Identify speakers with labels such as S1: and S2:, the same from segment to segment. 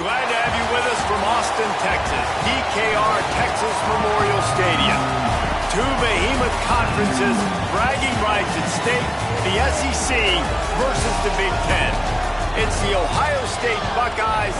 S1: Glad to have you with us from Austin, Texas, DKR Texas Memorial Stadium. Two behemoth conferences, bragging rights at stake, the SEC versus the Big Ten. It's the Ohio State Buckeyes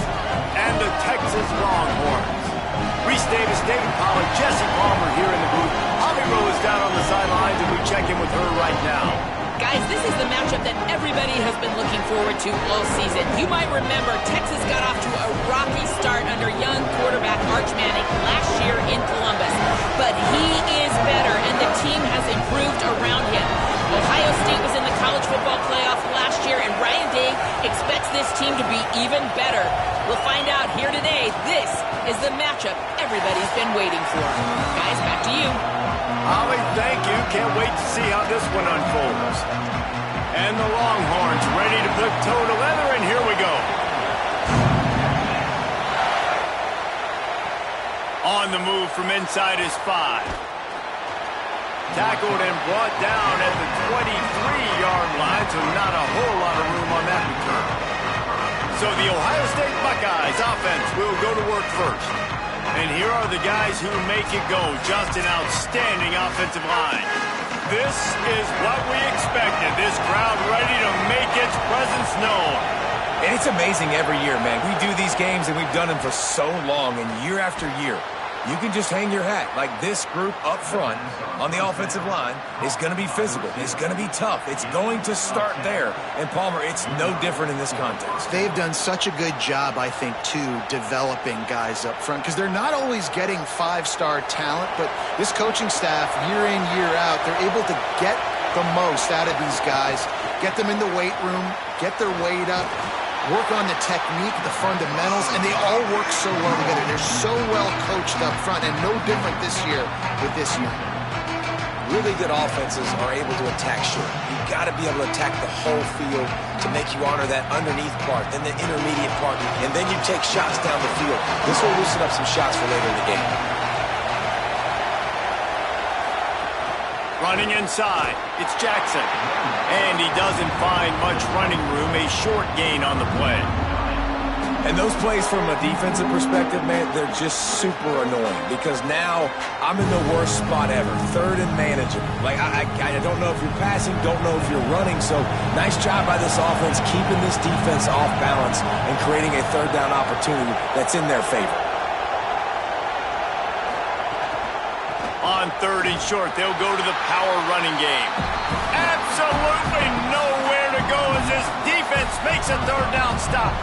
S1: and the Texas Longhorns. Reese Davis, David Pollack, Jesse Palmer here in the booth. Holly Rowe is down on the sidelines, and we check in with her right now.
S2: Guys, this is the matchup that everybody has been looking forward to all season. You might remember Texas got off to a rocky start under young quarterback Arch Manning last year in Columbus. But he is better, and the team has improved around him. Ohio State was in the college football playoff last year, and Ryan Day expects this team to be even better. We'll find out here today. This is the matchup everybody's been waiting for. Guys, back to you.
S1: Holly, thank you. Can't wait to see how this one unfolds. And the Longhorns ready to put toe to leather, and here we go. On the move from inside his 5. Tackled and brought down at the 23-yard line, so not a whole lot of room on that return. So the Ohio State Buckeyes offense will go to work first. And here are the guys who make it go. Just an outstanding offensive line. This is what we expected. This crowd ready to make its presence known.
S3: And it's amazing every year, man. We do these games, and we've done them for so long, and year after year. You can just hang your hat. Like this group up front on the offensive line is going to be physical. It's going to be tough. It's going to start there. And, Palmer, it's no different in this context.
S4: They've done such a good job, I think, too, developing guys up front. Because they're not always getting five-star talent, but this coaching staff, year in, year out, they're able to get the most out of these guys, get them in the weight room, get their weight up, work on the technique, the fundamentals, and they all work so well together. They're so well coached up front, and no different this year with this unit.
S3: Really good offenses are able to attack short. You've got to be able to attack the whole field to make you honor that underneath part, then the intermediate part, and then you take shots down the field. This will loosen up some shots for later in the game.
S1: Running inside, it's Jackson. And he doesn't find much running room, a short gain on the play.
S3: And those plays from a defensive perspective, man, they're just super annoying because now I'm in the worst spot ever, third and manageable. Like, I don't know if you're passing, don't know if you're running, so nice job by this offense keeping this defense off balance and creating a third down opportunity that's in their favor.
S1: On third and short, they'll go to the power running game. Absolutely nowhere to go as this defense makes a third down stop.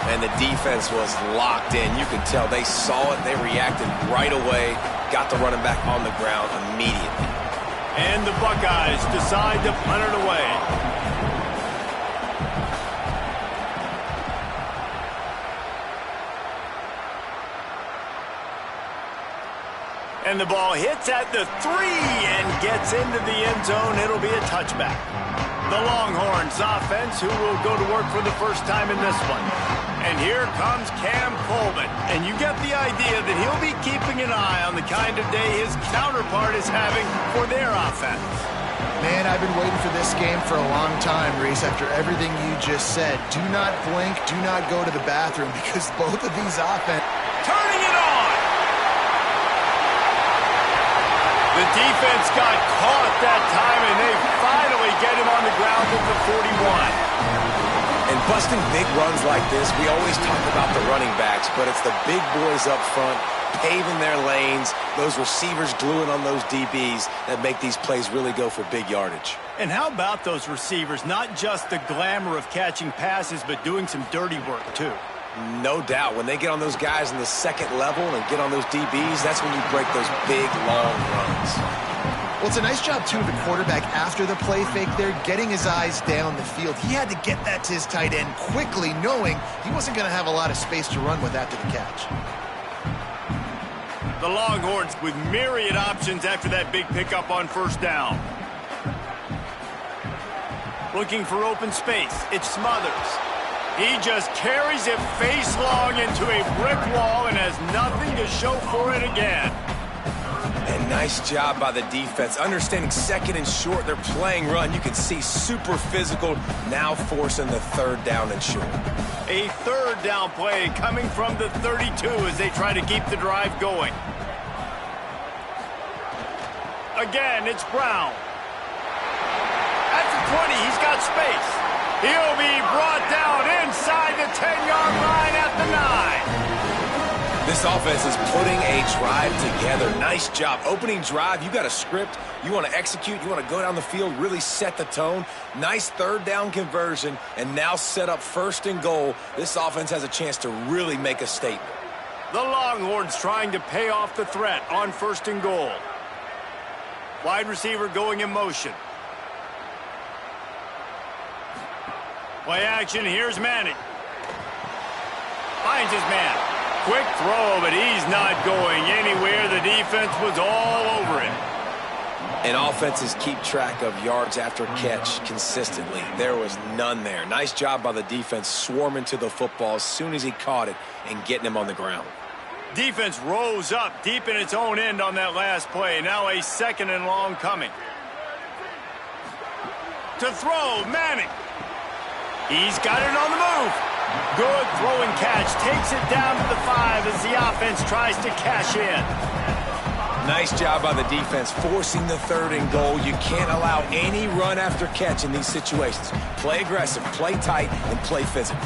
S3: And the defense was locked in. You can tell they saw it. They reacted right away. Got the running back on the ground immediately.
S1: And the Buckeyes decide to punt it away. And the ball hits at the 3 and gets into the end zone. It'll be a touchback. The Longhorns offense, who will go to work for the first time in this one. And here comes Cam Coleman. And you get the idea that he'll be keeping an eye on the kind of day his counterpart is having for their offense.
S4: Man, I've been waiting for this game for a long time, Reese, after everything you just said. Do not blink, do not go to the bathroom, because both of these offense...
S1: Turning it on! The defense got caught that time, and they finally get him on the ground at the 41.
S3: And busting big runs like this, we always talk about the running backs, but it's the big boys up front, paving their lanes, those receivers gluing on those DBs that make these plays really go for big yardage.
S1: And how about those receivers? Not just the glamour of catching passes, but doing some dirty work, too.
S3: No doubt. When they get on those guys in the second level and get on those DBs, that's when you break those big, long runs.
S4: Well, it's a nice job, too, of the quarterback after the play fake there, getting his eyes down the field. He had to get that to his tight end quickly, knowing he wasn't going to have a lot of space to run with after the catch.
S1: The Longhorns with myriad options after that big pickup on first down. Looking for open space. It's Smothers. He just carries it face long into a brick wall and has nothing to show for it again.
S3: And Nice job by the defense. Understanding second and short, they're playing run. You can see super physical, now forcing the third down and short.
S1: A third down play coming from the 32 as they try to keep the drive going. Again, it's Brown. At the 20, he's got space. He'll be brought down inside the 10-yard line at the 9.
S3: This offense is putting a drive together. Nice job. Opening drive, you got a script. You want to execute. You want to go down the field, really set the tone. Nice third down conversion, and now set up first and goal. This offense has a chance to really make a statement.
S1: The Longhorns trying to pay off the threat on first and goal. Wide receiver going in motion. Play action. Here's Manning. Finds his man. Quick throw, but he's not going anywhere. The defense was all over him.
S3: And offenses keep track of yards after catch consistently. There was none there. Nice job by the defense swarming to the football as soon as he caught it and getting him on the ground.
S1: Defense rose up deep in its own end on that last play. Now a second and long coming. To throw, Manning. He's got it on the move. Good throwing catch. Takes it down to the 5 as the offense tries to cash in.
S3: Nice job by the defense forcing the third and goal. You can't allow any run after catch in these situations. Play aggressive, play tight, and play physical.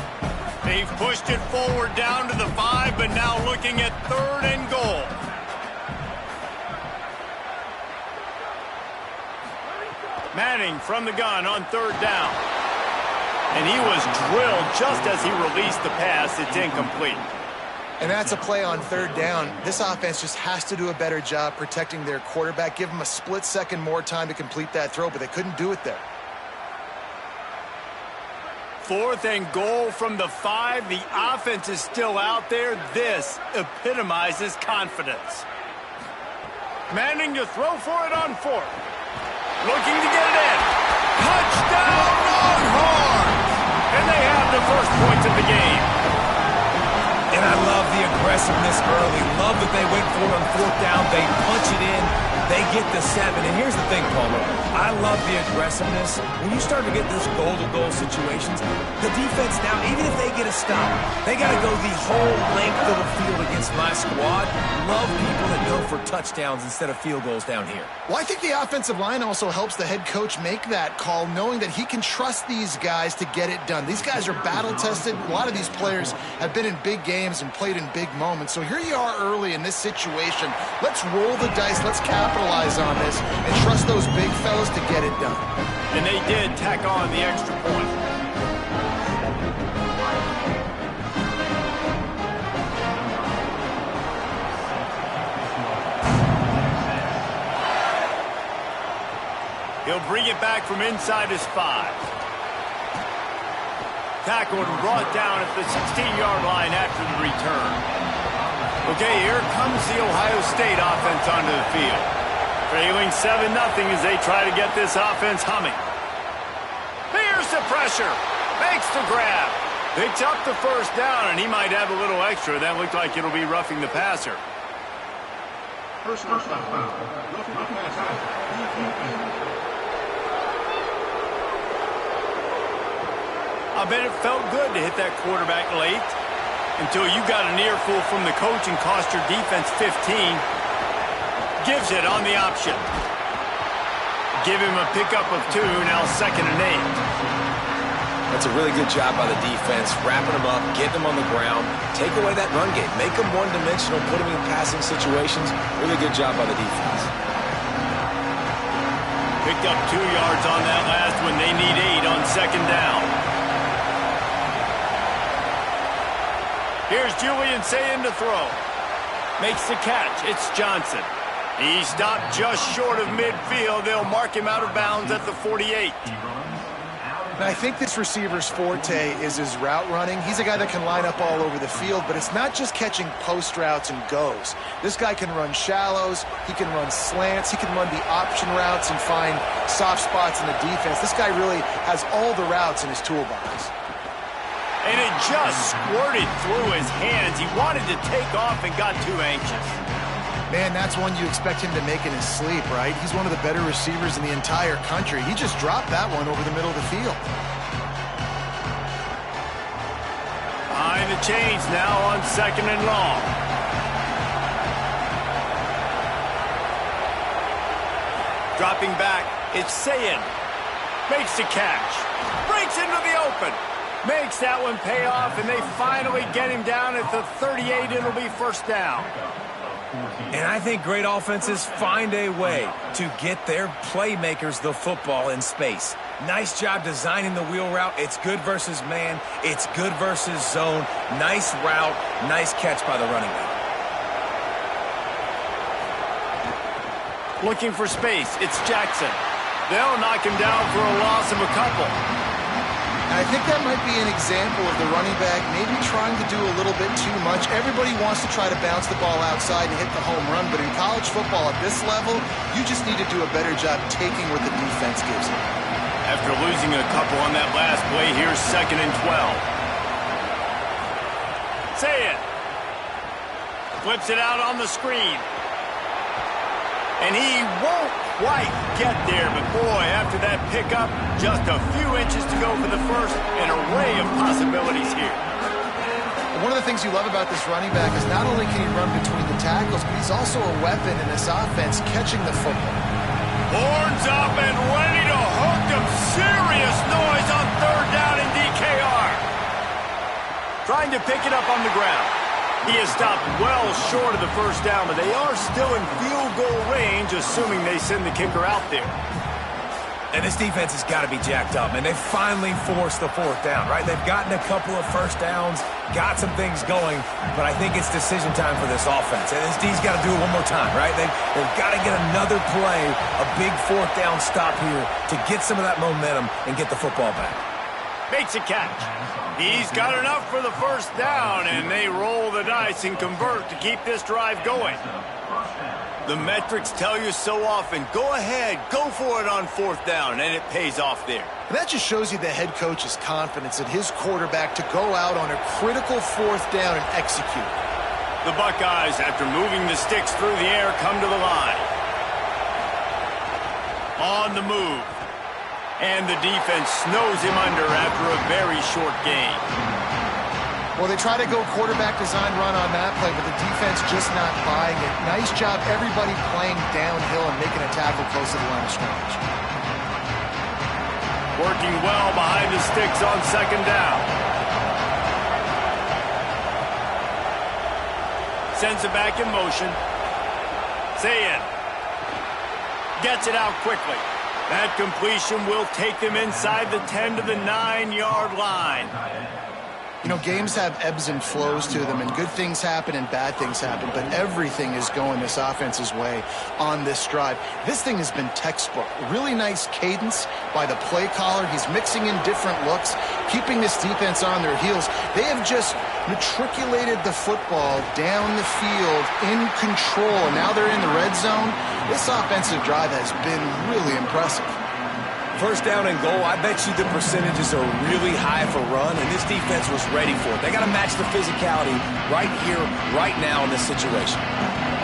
S1: They've pushed it forward down to the 5, but now looking at third and goal. Manning from the gun on third down. And he was drilled just as he released the pass. It's incomplete.
S4: And that's a play on third down. This offense just has to do a better job protecting their quarterback. Give him a split second more time to complete that throw, but they couldn't do it there.
S1: Fourth and goal from the 5. The offense is still out there. This epitomizes confidence. Manning to throw for it on fourth. Looking to get it in. Touchdown, Longhorns! And they have the first points of the game.
S3: And I love the aggressiveness early. Love that they went for it on fourth down. They punch it in. They get the 7. And here's the thing, Palmer. I love the aggressiveness. When you start to get those goal-to-goal situations, the defense now, even if they get a stop, they got to go the whole length of the field against my squad. Love people that go for touchdowns instead of field goals down here.
S4: Well, I think the offensive line also helps the head coach make that call, knowing that he can trust these guys to get it done. These guys are battle-tested. A lot of these players have been in big games and played in big moments. So here you are early in this situation. Let's roll the dice. Let's capitalize on this and trust those big fellas to get it done.
S1: And they did tack on the extra point. He'll bring it back from inside his 5. Tackled and brought down at the 16-yard line after the return. Okay, here comes the Ohio State offense onto the field. Trailing 7-0 as they try to get this offense humming. Here's the pressure. Makes the grab. Picks up the first down, and he might have a little extra. That looked like it'll be roughing the passer.
S5: First down, roughing the passer.
S1: I bet it felt good to hit that quarterback late until you got an earful from the coach and cost your defense 15. Gives it on the option. Give him a pickup of 2, now 2nd and 8.
S3: That's a really good job by the defense, wrapping them up, getting them on the ground, take away that run game, make them one-dimensional, put them in passing situations. Really good job by the defense.
S1: Picked up 2 yards on that last one. They need 8 on 2nd down. Here's Julian Sayin to throw. Makes the catch. It's Johnson. He stopped just short of midfield. They'll mark him out of bounds at the 48.
S4: And I think this receiver's forte is his route running. He's a guy that can line up all over the field, but it's not just catching post routes and goes. This guy can run shallows, he can run slants, he can run the option routes and find soft spots in the defense. This guy really has all the routes in his toolbox.
S1: And it just squirted through his hands. He wanted to take off and got too anxious.
S4: Man, that's one you expect him to make in his sleep, right? He's one of the better receivers in the entire country. He just dropped that one over the middle of the field.
S1: Behind the chains now on 2nd and long. Dropping back, it's Sayin. Makes the catch. Breaks into the open. Makes that one pay off, and they finally get him down at the 38. It'll be first down.
S3: And I think great offenses find a way to get their playmakers the football in space. Nice job designing the wheel route. It's good versus man. It's good versus zone. Nice route. Nice catch by the running back.
S1: Looking for space. It's Jackson. They'll knock him down for a loss of a couple.
S4: I think that might be an example of the running back maybe trying to do a little bit too much. Everybody wants to try to bounce the ball outside and hit the home run, but in college football at this level, you just need to do a better job taking what the defense gives you.
S1: After losing a couple on that last play, here's 2nd and 12. Say it. Flips it out on the screen. And he won't quite get there, but boy, after that pickup, just a few inches to go for the first. An array of possibilities here.
S4: One of the things you love about this running back is not only can he run between the tackles, but he's also a weapon in this offense catching the football.
S1: Horns up and ready to hook them. Serious noise on 3rd down in DKR. Trying to pick it up on the ground. He has stopped well short of the first down, but they are still in field goal range, assuming they send the kicker out there.
S3: And this defense has got to be jacked up, and they finally forced the 4th down, right? They've gotten a couple of first downs, got some things going, but I think it's decision time for this offense. And this D's got to do it one more time, right? They've got to get another play, a big 4th down stop here to get some of that momentum and get the football back.
S1: Makes a catch. He's got enough for the first down, and they roll the dice and convert to keep this drive going. The metrics tell you so often, go ahead, go for it on 4th down, and it pays off there.
S4: And that just shows you the head coach's confidence in his quarterback to go out on a critical 4th down and execute.
S1: The Buckeyes, after moving the sticks through the air, come to the line. On the move. And the defense snows him under after a very short gain.
S4: Well, they try to go quarterback design run on that play, but the defense just not buying it. Nice job, everybody playing downhill and making a tackle close to the line of scrimmage.
S1: Working well behind the sticks on 2nd down. Sends it back in motion. Sayin gets it out quickly. That completion will take them inside the 10 to the 9-yard line.
S4: You know, games have ebbs and flows to them, and good things happen and bad things happen, but everything is going this offense's way on this drive. This thing has been textbook. Really nice cadence by the play caller. He's mixing in different looks, keeping this defense on their heels. They have just matriculated the football down the field in control, and now they're in the red zone. This offensive drive has been really impressive.
S3: First down and goal, I bet you the percentages are really high for run, and this defense was ready for it. They got to match the physicality right here, right now in this situation.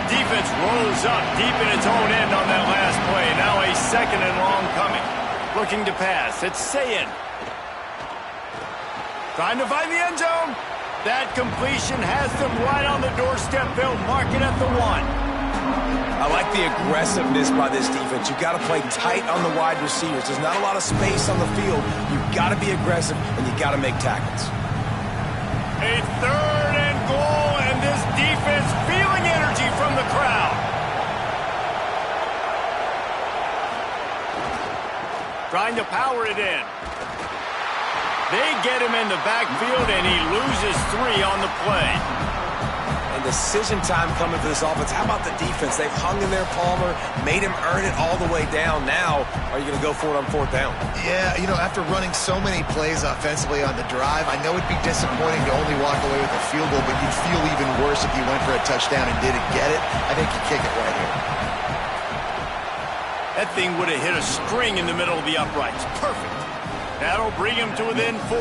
S1: Defense rolls up deep in its own end on that last play. Now a 2nd and long coming. Looking to pass. It's Sayin. Trying to find the end zone. That completion has them right on the doorstep. They'll mark it at the 1.
S3: I like the aggressiveness by this defense. You've got to play tight on the wide receivers. There's not a lot of space on the field. You've got to be aggressive, and you've got to make tackles.
S1: A 3rd and goal, and this defense feeling energy from the crowd. Trying to power it in. They get him in the backfield, and he loses 3 on the play.
S3: And decision time coming for this offense. How about the defense? They've hung in there, Palmer, made him earn it all the way down. Now, are you going to go for it on 4th down?
S4: Yeah, you know, after running so many plays offensively on the drive, I know it'd be disappointing to only walk away with a field goal, but you'd feel even worse if you went for a touchdown and didn't get it. I think you kick it right here.
S1: That thing would have hit a string in the middle of the uprights. Perfect. That'll bring him to within 4.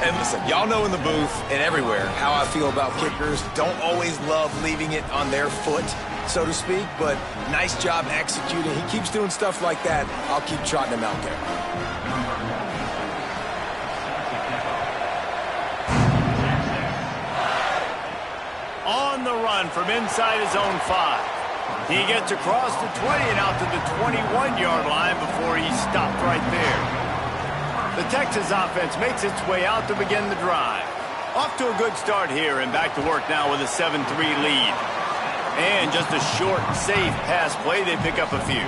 S3: And listen, y'all know in the booth and everywhere how I feel about kickers. Don't always love leaving it on their foot, so to speak, but nice job executing. He keeps doing stuff like that. I'll keep trotting him out there.
S1: On the run from inside his own 5. He gets across the 20 and out to the 21-yard line before he's stopped right there. The Texas offense makes its way out to begin the drive. Off to a good start here and back to work now with a 7-3 lead. And just a short, safe pass play, they pick up a few.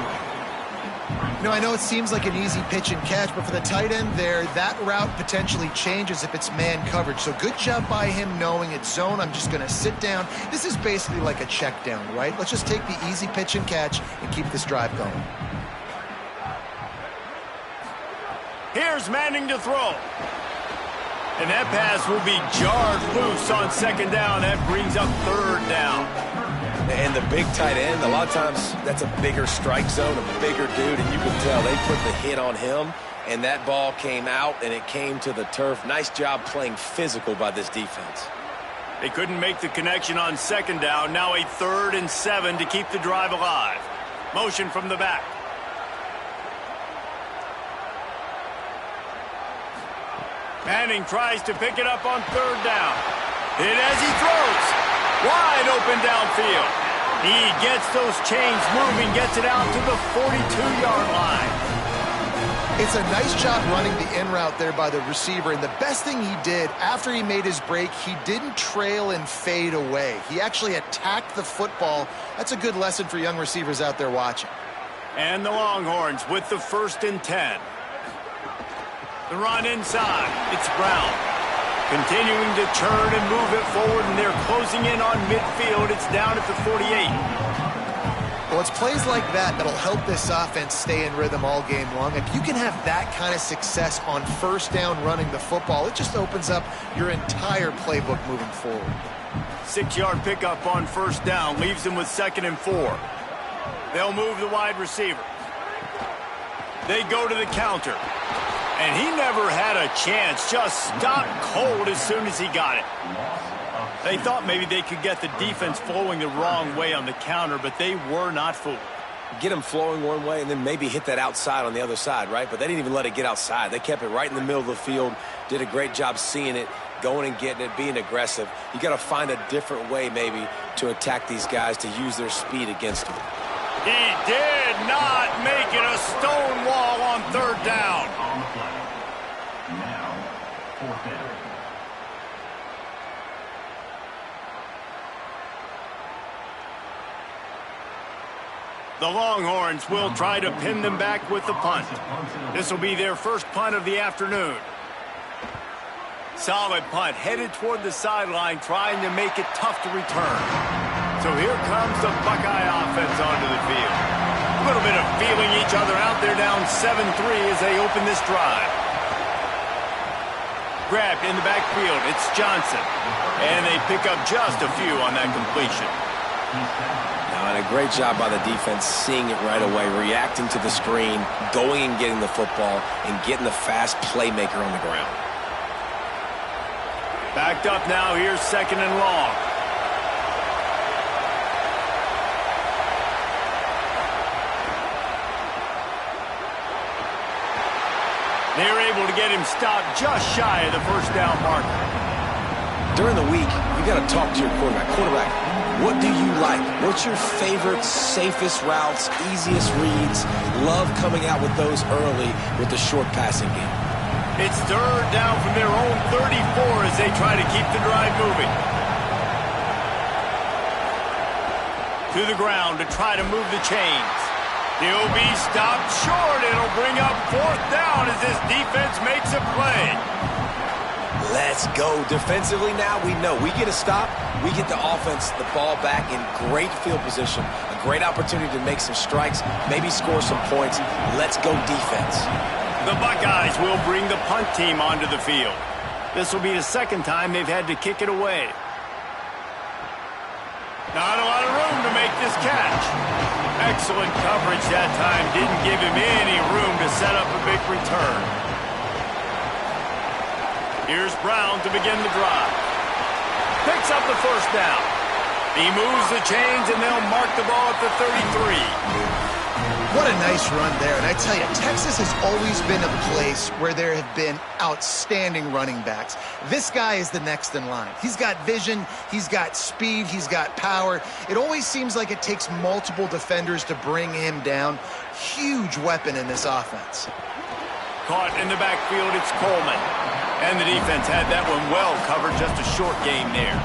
S4: You know, I know it seems like an easy pitch and catch, but for the tight end there, that route potentially changes if it's man coverage. So good job by him knowing it's zone. I'm just going to sit down. This is basically like a check down, right? Let's just take the easy pitch and catch and keep this drive going.
S1: Here's Manning to throw. And that pass will be jarred loose on second down. That brings up third down.
S3: And the big tight end, a lot of times that's a bigger strike zone, a bigger dude, and you can tell they put the hit on him, and that ball came out, and it came to the turf. Nice job playing physical by this defense.
S1: They couldn't make the connection on second down. Now a 3rd and 7 to keep the drive alive. Motion from the back. Manning tries to pick it up on 3rd down. Hit as he throws. Wide open downfield. He gets those chains moving, gets it out to the 42-yard line.
S4: It's a nice job running the in route there by the receiver, and the best thing he did after he made his break, he didn't trail and fade away. He actually attacked the football. That's a good lesson for young receivers out there watching.
S1: And the Longhorns with the 1st and 10. The run inside. It's Brown. Continuing to turn and move it forward, and they're closing in on midfield. It's down at the 48.
S4: Well, it's plays like that that'll help this offense stay in rhythm all game long. If you can have that kind of success on 1st down running the football, it just opens up your entire playbook moving forward.
S1: 6-yard pickup on 1st down leaves them with 2nd and 4. They'll move the wide receiver. They go to the counter. And he never had a chance, just stopped cold as soon as he got it. They thought maybe they could get the defense flowing the wrong way on the counter, but they were not fooled.
S3: Get them flowing one way and then maybe hit that outside on the other side, right? But they didn't even let it get outside. They kept it right in the middle of the field, did a great job seeing it, going and getting it, being aggressive. You got to find a different way maybe to attack these guys to use their speed against them.
S1: He did not make it a stone wall on 3rd down.
S5: Now, 4th down.
S1: The Longhorns will try to pin them back with the punt. This will be their first punt of the afternoon. Solid punt, headed toward the sideline, trying to make it tough to return. So here comes the Buckeye offense onto the field. A little bit of feeling each other out there, down 7-3 as they open this drive. Grabbed in the backfield, it's Johnson. And they pick up just a few on that completion.
S3: And a great job by the defense seeing it right away, reacting to the screen, going and getting the football, and getting the fast playmaker on the ground.
S1: Backed up now, here's 2nd and long. They're able to get him stopped just shy of the 1st down marker.
S3: During the week, you got to talk to your quarterback. Quarterback, what do you like? What's your favorite, safest routes, easiest reads? Love coming out with those early with the short passing game.
S1: It's 3rd down from their own 34 as they try to keep the drive moving. To the ground to try to move the chains. He'll be stopped short. It'll bring up 4th down as this defense makes a play.
S3: Let's go. Defensively now, we know we get a stop. We get the offense the ball back in great field position. A great opportunity to make some strikes, maybe score some points. Let's go defense.
S1: The Buckeyes will bring the punt team onto the field. This will be the 2nd time they've had to kick it away. Not a lot of room to make this catch. Excellent coverage that time. Didn't give him any room to set up a big return. Here's Brown to begin the drive. Picks up the first down. He moves the chains, and they'll mark the ball at the 33.
S4: What a nice run there. And I tell you, Texas has always been a place where there have been outstanding running backs. This guy is the next in line. He's got vision, he's got speed, he's got power. It always seems like it takes multiple defenders to bring him down. Huge weapon in this offense.
S1: Caught in the backfield, it's Coleman. And the defense had that one well covered, just a short gain there.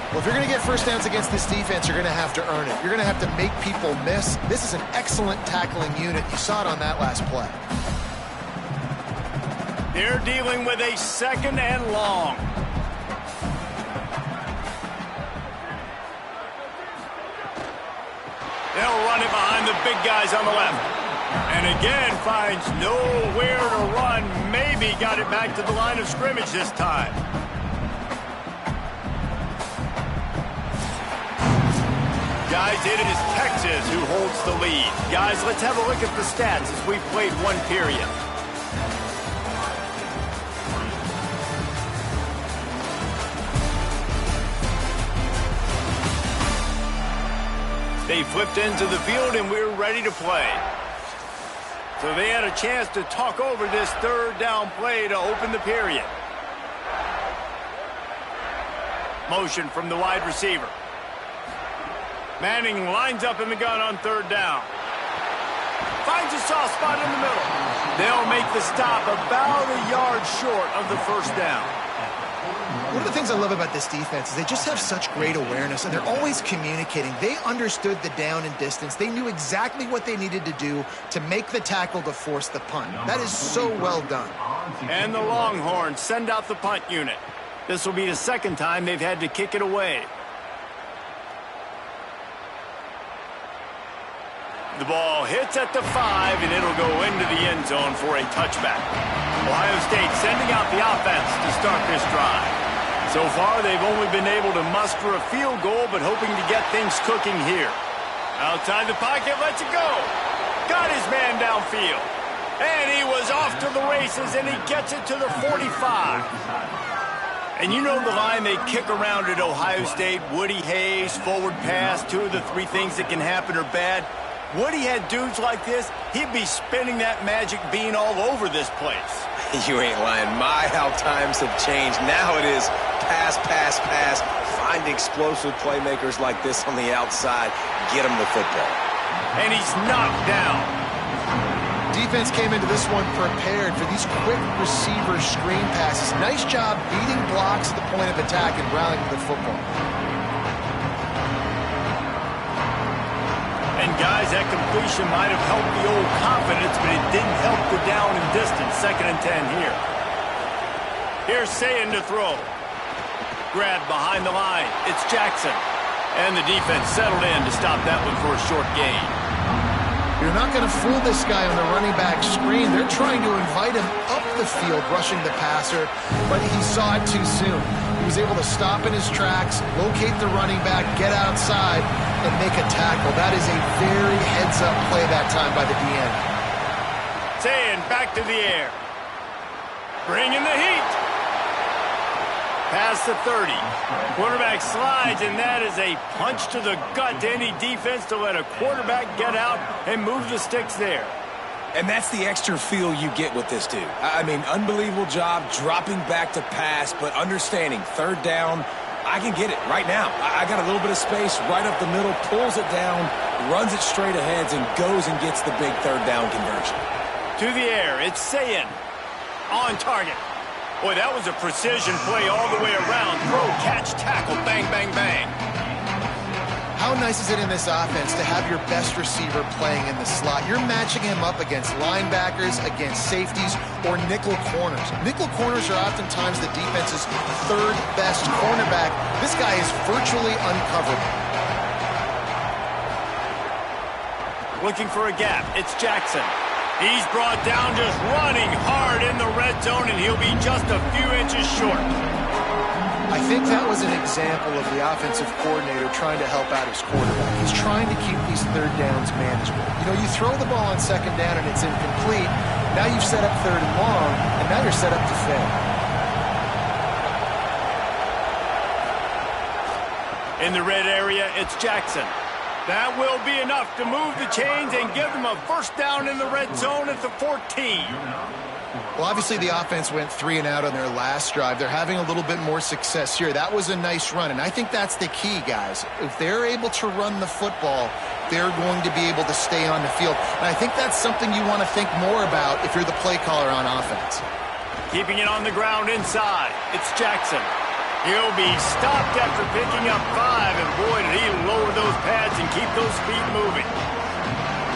S4: Well, if you're going to get first downs against this defense, you're going to have to earn it. You're going to have to make people miss. This is an excellent tackling unit. You saw it on that last play.
S1: They're dealing with a 2nd and long. They'll run it behind the big guys on the left. And again, finds nowhere to run. Maybe got it back to the line of scrimmage this time. Guys, it is Texas who holds the lead. Guys, let's have a look at the stats as we've played one period. They flipped into the field, and we're ready to play. So they had a chance to talk over this 3rd down play to open the period. Motion from the wide receiver. Manning lines up in the gun on 3rd down. Finds a soft spot in the middle. They'll make the stop about a yard short of the first down.
S4: One of the things I love about this defense is they just have such great awareness, and they're always communicating. They understood the down and distance. They knew exactly what they needed to do to make the tackle to force the punt. That is so well done.
S1: And the Longhorns send out the punt unit. This will be the 2nd time they've had to kick it away. The ball hits at the 5, and it'll go into the end zone for a touchback. Ohio State sending out the offense to start this drive. So far, they've only been able to muster a field goal, but hoping to get things cooking here. Outside the pocket, lets it go. Got his man downfield. And he was off to the races, and he gets it to the 45. And you know the line they kick around at Ohio State, Woody Hayes, forward pass, 2 of the 3 things that can happen are bad. Woody had dudes like this, he'd be spinning that magic bean all over this place.
S3: You ain't lying. My, how times have changed. Now it is pass, pass, pass. Find explosive playmakers like this on the outside. Get him the football.
S1: And he's knocked down.
S4: Defense came into this one prepared for these quick receiver screen passes. Nice job beating blocks at the point of attack and rallying the football.
S1: And guys, that completion might have helped the old confidence, but it didn't help the down and distance. 2nd and 10 here. Here's Saying to throw. Grab behind the line. It's Jackson. And the defense settled in to stop that one for a short gain.
S4: You're not going to fool this guy on the running back screen. They're trying to invite him up the field, rushing the passer, but he saw it too soon. He was able to stop in his tracks, locate the running back, get outside, and make a tackle. That is a very heads-up play that time by the DN.
S1: Saying back to the air. Bringing the heat. Past the 30. Quarterback slides, and that is a punch to the gut to any defense to let a quarterback get out and move the sticks there.
S3: And that's the extra feel you get with this dude. I mean, unbelievable job dropping back to pass, but understanding 3rd down, I can get it right now. I got a little bit of space right up the middle, pulls it down, runs it straight ahead, and goes and gets the big 3rd down conversion.
S1: To the air, it's Saying. On target. Boy, that was a precision play all the way around. Throw, catch, tackle, bang, bang, bang.
S4: How nice is it in this offense to have your best receiver playing in the slot? You're matching him up against linebackers, against safeties, or nickel corners. Nickel corners are oftentimes the defense's 3rd best cornerback. This guy is virtually uncoverable.
S1: Looking for a gap. It's Jackson. He's brought down just running hard in the red zone, and he'll be just a few inches short.
S4: I think that was an example of the offensive coordinator trying to help out his quarterback. He's trying to keep these 3rd downs manageable. You know, you throw the ball on 2nd down and it's incomplete. Now you've set up 3rd and long, and now you're set up to fail.
S1: In the red area, it's Jackson. That will be enough to move the chains and give them a first down in the red zone at the 14.
S4: Well, obviously the offense went 3 and out on their last drive. They're having a little bit more success here. That was a nice run, and I think that's the key, guys. If they're able to run the football, they're going to be able to stay on the field. And I think that's something you want to think more about if you're the play caller on offense.
S1: Keeping it on the ground inside, it's Jackson. He'll be stopped after picking up 5, and boy, did he lower those pads and keep those feet moving.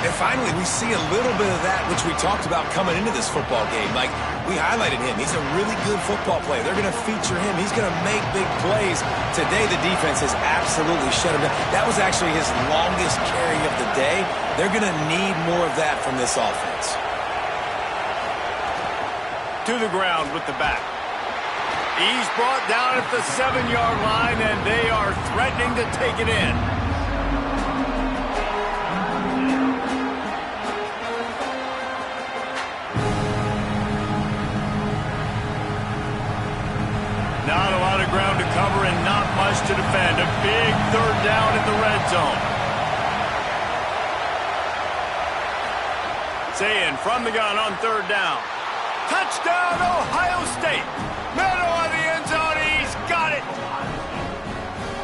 S3: And finally, we see a little bit of that, which we talked about coming into this football game. Like, we highlighted him. He's a really good football player. They're going to feature him. He's going to make big plays. Today, the defense has absolutely shut him down. That was actually his longest carry of the day. They're going to need more of that from this offense.
S1: To the ground with the back. He's brought down at the 7-yard line, and they are threatening to take it in. Not a lot of ground to cover and not much to defend. A big third down in the red zone. Saying from the gun on third down. Touchdown, Ohio State. Middle of the end zone. He's got it.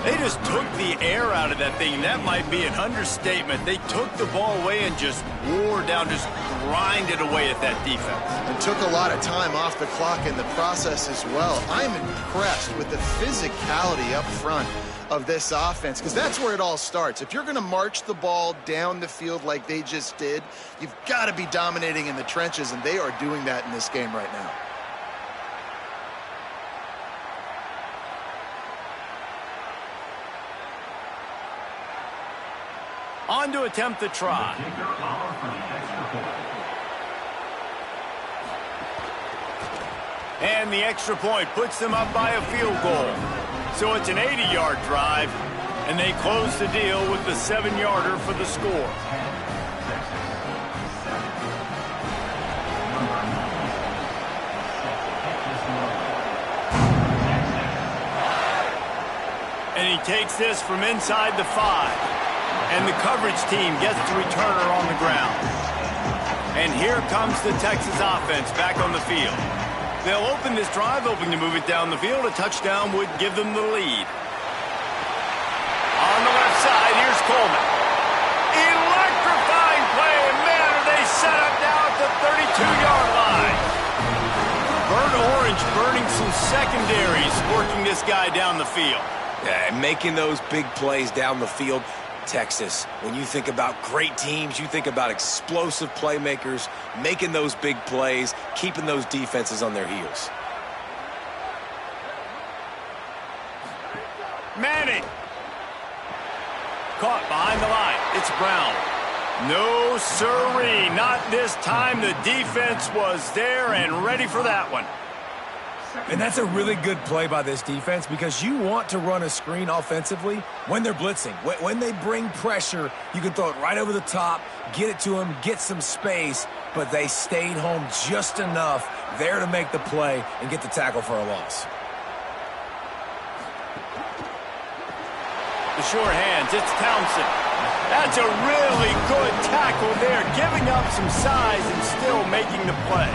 S1: They just took the air out of that thing. That might be an understatement. They took the ball away and just wore down, just grinded away at that defense.
S4: And took a lot of time off the clock in the process as well. I'm impressed with the physicality up front of this offense, because that's where it all starts. If you're going to march the ball down the field like they just did, you've got to be dominating in the trenches, and they are doing that in this game right now.
S1: On to attempt the try. And the extra point puts them up by a field goal. So it's an 80-yard drive, and they close the deal with the 7-yarder for the score. And he takes this from inside the 5. And the coverage team gets the returner on the ground. And here comes the Texas offense back on the field. They'll open this drive, hoping to move it down the field. A touchdown would give them the lead. On the left side, here's Coleman. Electrifying play, and man, are they set up now at the 32-yard line. Burnt orange burning some secondaries, working this guy down the field.
S3: Yeah, and making those big plays down the field. Texas, when you think about great teams, you think about explosive playmakers, making those big plays, keeping those defenses on their heels.
S1: Manning. Caught behind the line. It's Brown. No sirree, not this time. The defense was there and ready for that one.
S3: And that's a really good play by this defense, because you want to run a screen offensively when they're blitzing. When they bring pressure, you can throw it right over the top, get it to them, get some space, but they stayed home just enough there to make the play and get the tackle for a loss.
S1: The short hands, it's Townsend. That's a really good tackle there, giving up some size and still making the play.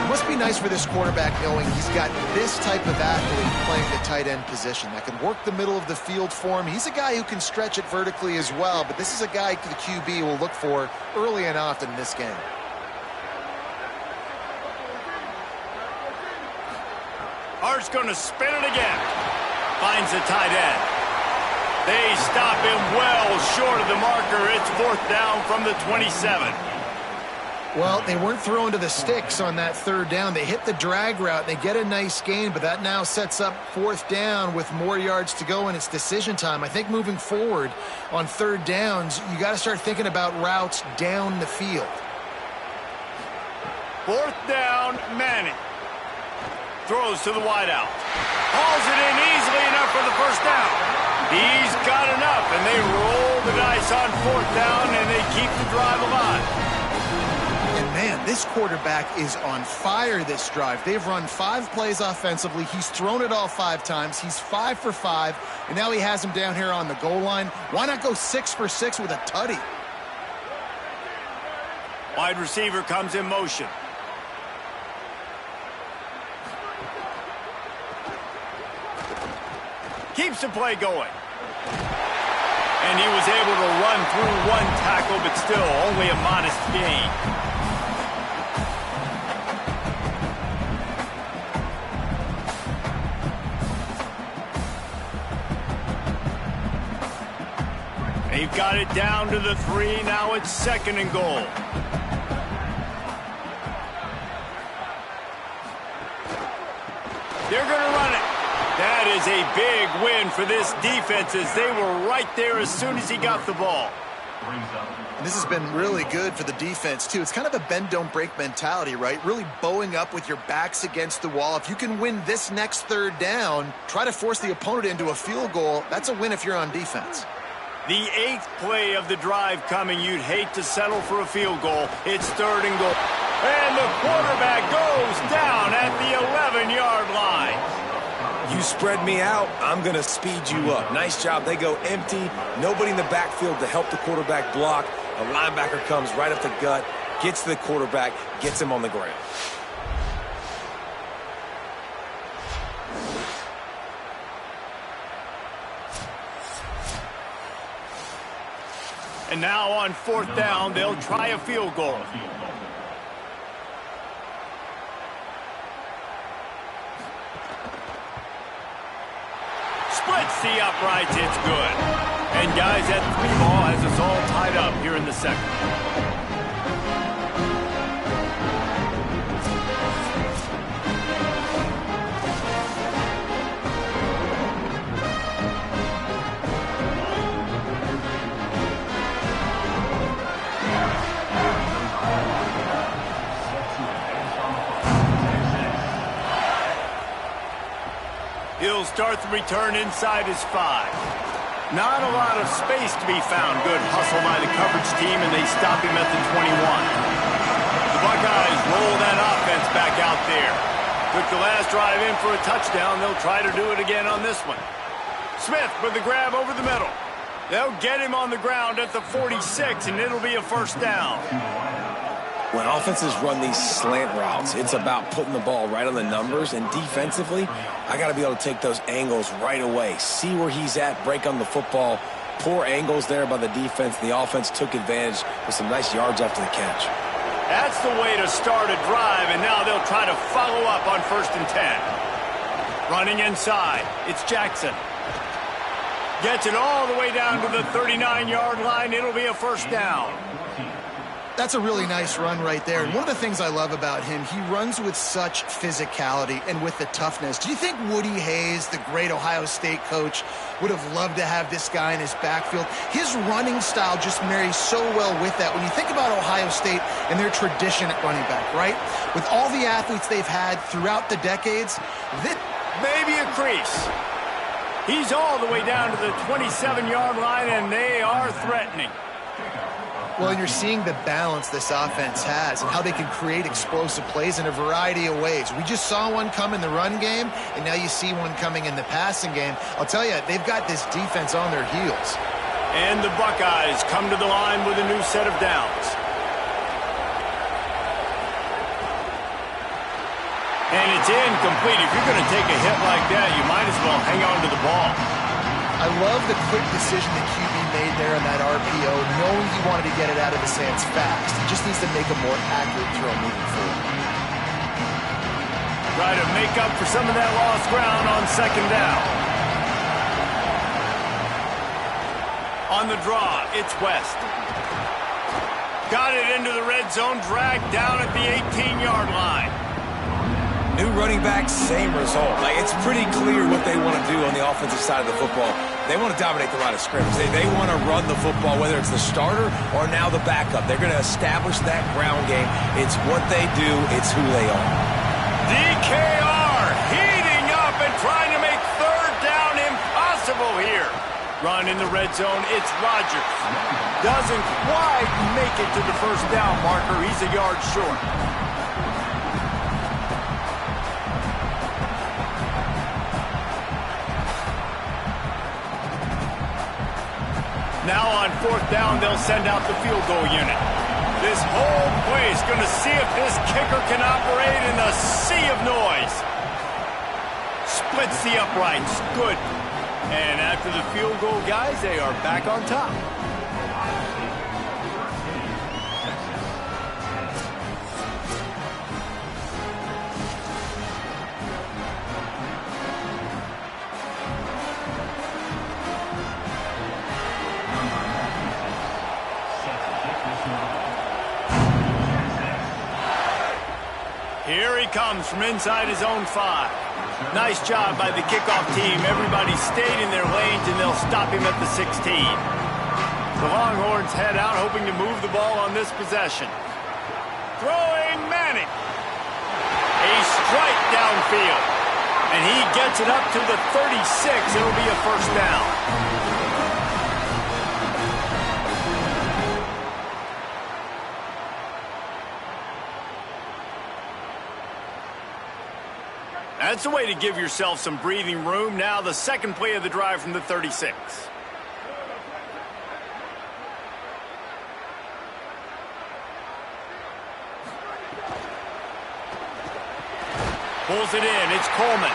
S4: It must be nice for this quarterback knowing he's got this type of athlete playing the tight end position that can work the middle of the field for him. He's a guy who can stretch it vertically as well, but this is a guy the QB will look for early and often in this game.
S1: Art's going to spin it again. Finds the tight end. They stop him well short of the marker. It's 4th down from the 27.
S4: Well, they weren't throwing to the sticks on that 3rd down. They hit the drag route. They get a nice gain, but that now sets up 4th down with more yards to go, and it's decision time. I think moving forward on 3rd downs, you got to start thinking about routes down the field.
S1: 4th down, Manning. Throws to the wideout. Hauls it in easily enough for the first down. He's got enough, and they roll the dice on 4th down, and they keep the drive alive.
S4: And man, this quarterback is on fire this drive. They've run 5 plays offensively. He's thrown it all 5 times. He's 5 for 5, and now he has him down here on the goal line. Why not go 6 for 6 with a tutty?
S1: Wide receiver comes in motion. Keeps the play going. And he was able to run through 1 tackle, but still only a modest gain. They've got it down to the 3. Now it's 2nd and goal. They're going to run it. That is a big win for this defense as they were right there as soon as he got the ball.
S4: And this has been really good for the defense, too. It's kind of a bend-don't-break mentality, right? Really bowing up with your backs against the wall. If you can win this next 3rd down, try to force the opponent into a field goal. That's a win if you're on defense.
S1: The 8th play of the drive coming. You'd hate to settle for a field goal. It's 3rd and goal. And the quarterback goes down at the 11-yard line.
S3: You spread me out, I'm going to speed you up. Nice job. They go empty. Nobody in the backfield to help the quarterback block. A linebacker comes right up the gut, gets to the quarterback, gets him on the ground.
S1: And now on 4th down, they'll try a field goal. Splits the uprights, it's good. And guys, that 3 ball has us all tied up here in the 2nd. He'll start the return inside his 5. Not a lot of space to be found. Good hustle by the coverage team, and they stop him at the 21. The Buckeyes roll that offense back out there. Took the last drive in for a touchdown. They'll try to do it again on this one. Smith with the grab over the middle. They'll get him on the ground at the 46, and it'll be a 1st down.
S3: When offenses run these slant routes, it's about putting the ball right on the numbers, and defensively, I got to be able to take those angles right away, see where he's at, break on the football. Poor angles there by the defense. The offense took advantage with some nice yards after the catch.
S1: That's the way to start a drive, and now they'll try to follow up on 1st and 10. Running inside, it's Jackson. Gets it all the way down to the 39-yard line. It'll be a 1st down.
S4: That's a really nice run right there. And one of the things I love about him, he runs with such physicality and with the toughness. Do you think Woody Hayes, the great Ohio State coach, would have loved to have this guy in his backfield? His running style just marries so well with that. When you think about Ohio State and their tradition at running back, right? With all the athletes they've had throughout the decades, this
S1: maybe a crease. He's all the way down to the 27-yard line, and they are threatening.
S4: Well, and you're seeing the balance this offense has and how they can create explosive plays in a variety of ways. We just saw one come in the run game, and now you see one coming in the passing game. I'll tell you, they've got this defense on their heels.
S1: And the Buckeyes come to the line with a new set of downs. And it's incomplete. If you're going to take a hit like that, you might as well hang on to the ball.
S4: I love the quick decision the QB made there in that RPO, knowing he wanted to get it out of his hands fast. He just needs to make a more accurate throw moving forward.
S1: Try to make up for some of that lost ground on 2nd down. On the draw, it's West. Got it into the red zone, dragged down at the 18-yard line.
S3: New running back, same result. Like, it's pretty clear what they want to do on the offensive side of the football. They want to dominate the line of scrimmage. They want to run the football, whether it's the starter or now the backup. They're going to establish that ground game. It's what they do. It's who they are.
S1: DKR heating up and trying to make 3rd down impossible here. Run in the red zone, it's Rodgers. Doesn't quite make it to the first down marker. He's a yard short. Now on fourth down, they'll send out the field goal unit. This whole play is going to see if this kicker can operate in a sea of noise. Splits the uprights. Good. And after the field goal, guys, they are back on top. Here he comes from inside his own 5. Nice job by the kickoff team. Everybody stayed in their lanes, and they'll stop him at the 16. The Longhorns head out, hoping to move the ball on this possession. Throwing Manning. A strike downfield. And he gets it up to the 36. It'll be a first down. That's a way to give yourself some breathing room. Now the second play of the drive from the 36. Pulls it in. It's Coleman.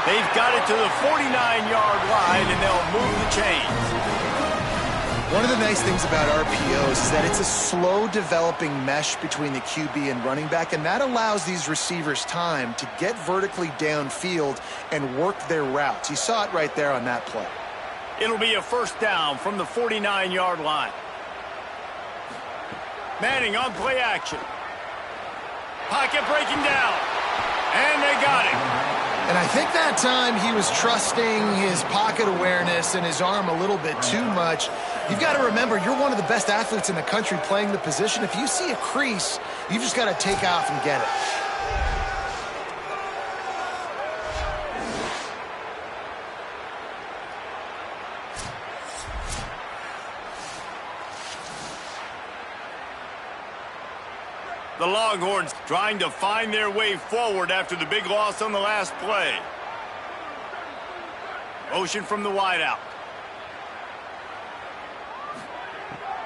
S1: They've got it to the 49-yard line, and they'll move the chains.
S4: One of the nice things about RPOs is that it's a slow-developing mesh between the QB and running back, and that allows these receivers time to get vertically downfield and work their routes. You saw it right there on that play.
S1: It'll be a first down from the 49-yard line. Manning on play action. Pocket breaking down. And they got him.
S4: And I think that time he was trusting his pocket awareness and his arm a little bit too much. You've got to remember, you're one of the best athletes in the country playing the position. If you see a crease, you've just got to take off and get it.
S1: The Longhorns trying to find their way forward after the big loss on the last play. Motion from the wideout.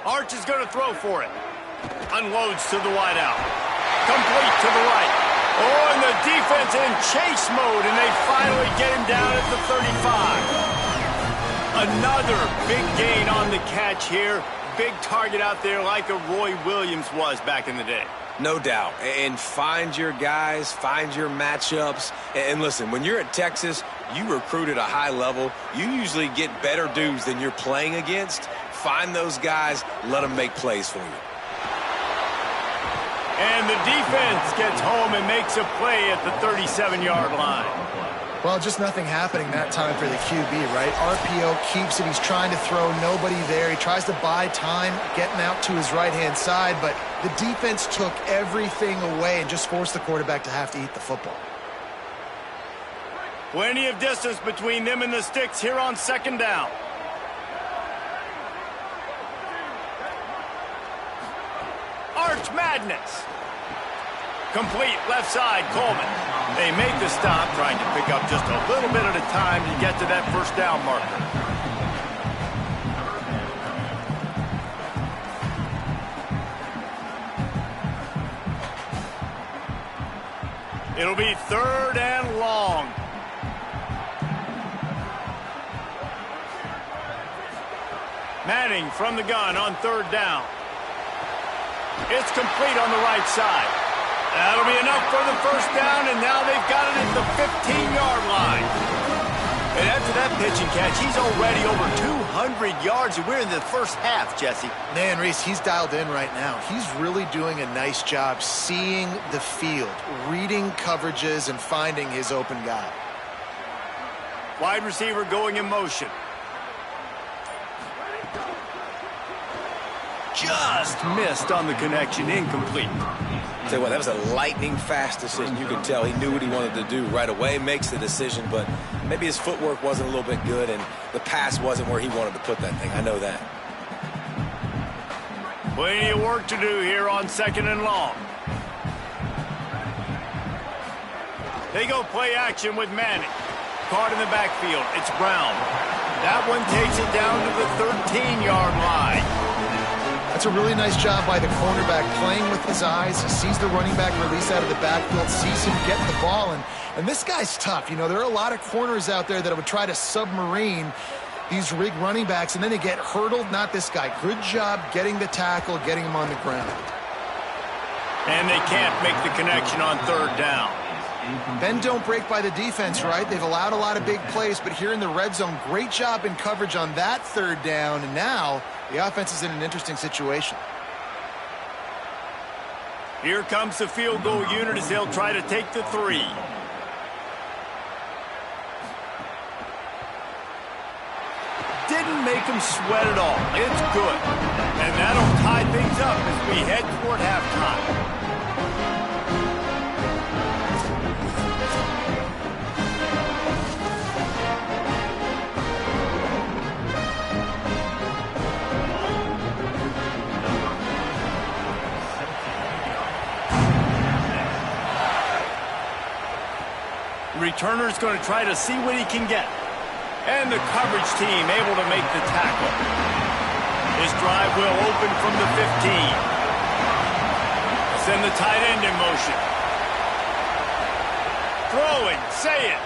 S1: Arch is going to throw for it. Unloads to the wideout. Complete to the right. Oh, and the defense in chase mode, and they finally get him down at the 35. Another big gain on the catch here. Big target out there like a Roy Williams was back in the day.
S3: No doubt. And find your guys, find your matchups. And listen, when you're at Texas, you recruit at a high level. You usually get better dudes than you're playing against. Find those guys, let them make plays for you.
S1: And the defense gets home and makes a play at the 37-yard line.
S4: Well, just nothing happening that time for the QB, right? RPO keeps it. He's trying to throw, nobody there. He tries to buy time, getting out to his right-hand side, but the defense took everything away and just forced the quarterback to have to eat the football.
S1: Plenty of distance between them and the sticks here on second down. Arch Madness. Complete left side, Coleman. They make the stop, trying to pick up just a little bit at a time to get to that first down marker. It'll be third and long. Manning from the gun on third down. It's complete on the right side. That'll be enough for the first down, and now they've got it at the 15-yard line. And after that pitch and catch, he's already over 200 yards, and we're in the first half, Jesse.
S4: Man, Reese, he's dialed in right now. He's really doing a nice job seeing the field, reading coverages, and finding his open guy.
S1: Wide receiver going in motion. Just missed on the connection, incomplete.
S3: Tell you what, that was a lightning fast decision. You could tell he knew what he wanted to do right away, makes the decision, but Maybe his footwork wasn't a little bit good, and the pass wasn't where he wanted to put that thing. I know that.
S1: Plenty of work to do here on 2nd and long. They go play action with Manning. Caught in the backfield. It's Brown. That one takes it down to the 13-yard line.
S4: That's a really nice job by the cornerback, playing with his eyes. He sees the running back release out of the backfield, sees him get the ball, and this guy's tough. You know, there are a lot of corners out there that would try to submarine these rig running backs, and then they get hurdled. Not this guy. Good job getting the tackle, getting him on the ground.
S1: And they can't make the connection on 3rd down.
S4: Bend don't break by the defense, right? They've allowed a lot of big plays, but here in the red zone, great job in coverage on that 3rd down, and now the offense is in an interesting situation.
S1: Here comes the field goal unit as they'll try to take the 3. Didn't make them sweat at all. It's good. And that'll tie things up as we head toward halftime. Returner's going to try to see what he can get. And the coverage team able to make the tackle. This drive will open from the 15. Send the tight end in motion. Throwing, say it.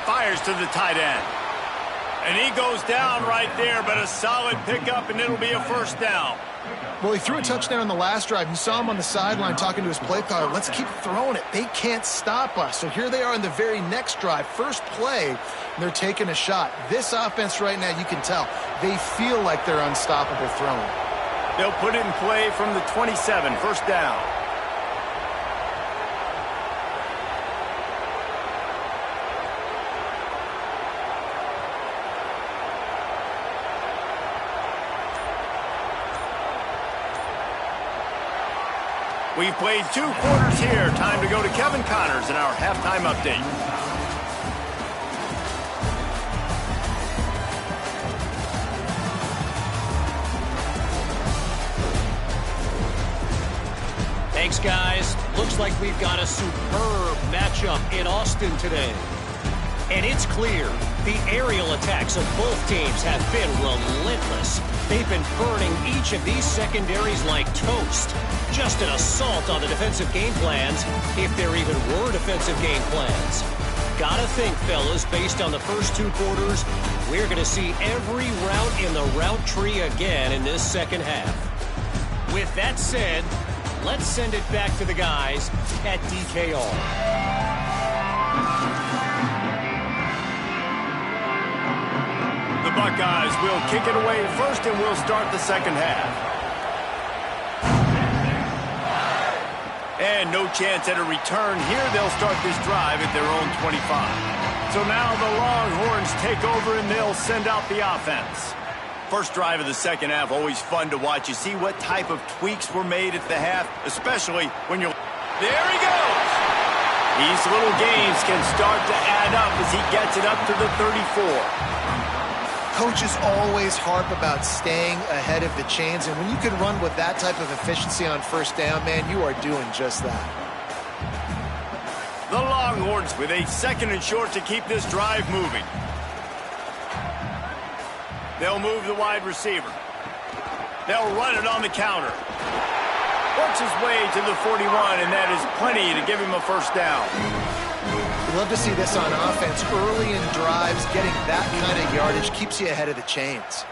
S1: Fires to the tight end. And he goes down right there, but a solid pickup, and it'll be a 1st down.
S4: Well, he threw a touchdown on the last drive. You saw him on the sideline talking to his play caller. Let's keep throwing it. They can't stop us. So here they are on the very next drive. First play, and they're taking a shot. This offense right now, you can tell, they feel like they're unstoppable throwing.
S1: They'll put it in play from the 27, 1st down. We've played 2 quarters here. Time to go to Kevin Connors in our halftime update.
S6: Thanks, guys. Looks like we've got a superb matchup in Austin today. And it's clear the aerial attacks of both teams have been relentless. They've been burning each of these secondaries like toast. Just an assault on the defensive game plans, if there even were defensive game plans. Gotta think, fellas, based on the first 2 quarters, we're going to see every route in the route tree again in this second half. With that said, let's send it back to the guys at DKR.
S1: The Buckeyes will kick it away first, and we'll start the second half. And no chance at a return here. They'll start this drive at their own 25. So now the Longhorns take over, and they'll send out the offense. First drive of the second half, always fun to watch. You see what type of tweaks were made at the half, especially when you're... There he goes! These little games can start to add up as he gets it up to the 34.
S4: Coaches always harp about staying ahead of the chains, and when you can run with that type of efficiency on 1st down, man, you are doing just that.
S1: The Longhorns with a 2nd and short to keep this drive moving. They'll move the wide receiver. They'll run it on the counter. Works his way to the 41, and that is plenty to give him a 1st down.
S4: We love to see this on offense. Early in drives, getting that kind of yardage keeps you ahead of the chains.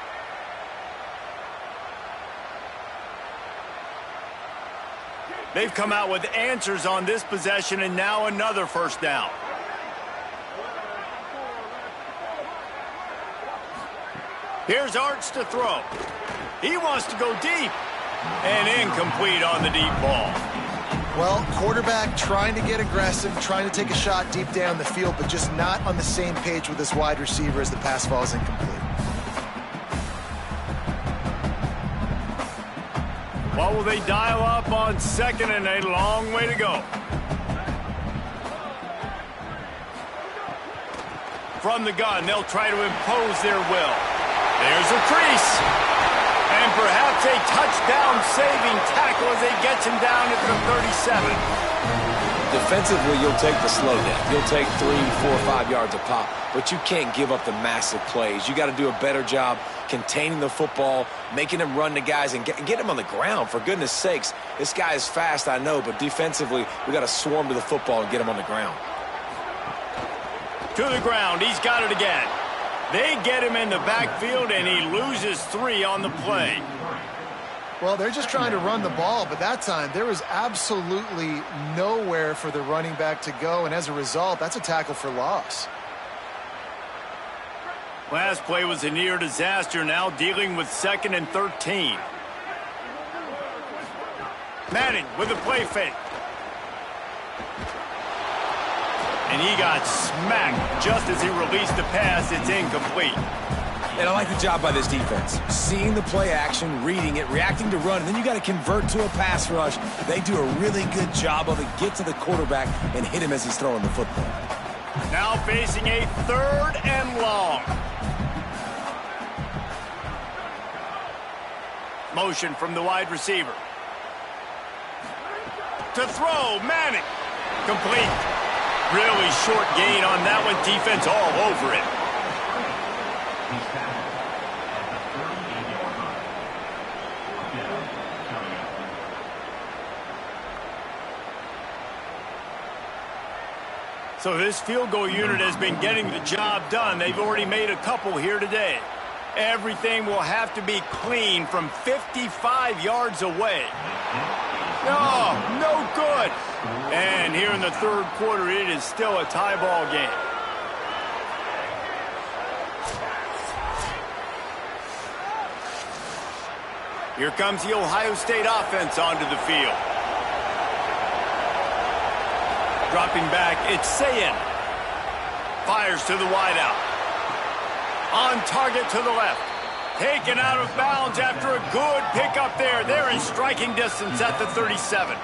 S1: They've come out with answers on this possession, and now another 1st down. Here's Arts to throw. He wants to go deep. And incomplete on the deep ball.
S4: Well, quarterback trying to get aggressive, trying to take a shot deep down the field, but just not on the same page with his wide receiver as the pass falls incomplete.
S1: What will they dial up on 2nd and a long way to go? from the gun. They'll try to impose their will. There's a crease. And perhaps a touchdown-saving tackle as he gets him down at the 37.
S3: Defensively, you'll take the slow down. You'll take 3, 4, 5 yards a pop, but you can't give up the massive plays. You got to do a better job containing the football, making him run the guys, and get him on the ground. For goodness sakes, this guy is fast, I know, but defensively, we got to swarm to the football and get him on the ground.
S1: To the ground, he's got it again. They get him in the backfield, and he loses 3 on the play.
S4: Well, they're just trying to run the ball, but that time there was absolutely nowhere for the running back to go, and as a result, that's a tackle for loss.
S1: Last play was a near disaster, now dealing with 2nd and 13. Manning with a play fake. And he got smacked just as he released the pass. It's incomplete.
S3: And I like the job by this defense. Seeing the play action, reading it, reacting to run, and then you got to convert to a pass rush. They do a really good job of it. Get to the quarterback and hit him as he's throwing the football.
S1: Now facing a 3rd and long. Motion from the wide receiver. To throw, Manning. Complete. Really short gain on that one. Defense all over it. So this field goal unit has been getting the job done. They've already made a couple here today. Everything will have to be clean from 55 yards away. Oh, no good. And here in the 3rd quarter, it is still a tie ball game. Here comes the Ohio State offense onto the field. Dropping back, it's Sayin. Fires to the wideout. On target to the left. Taken out of bounds after a good pickup there. They're in striking distance at the 37.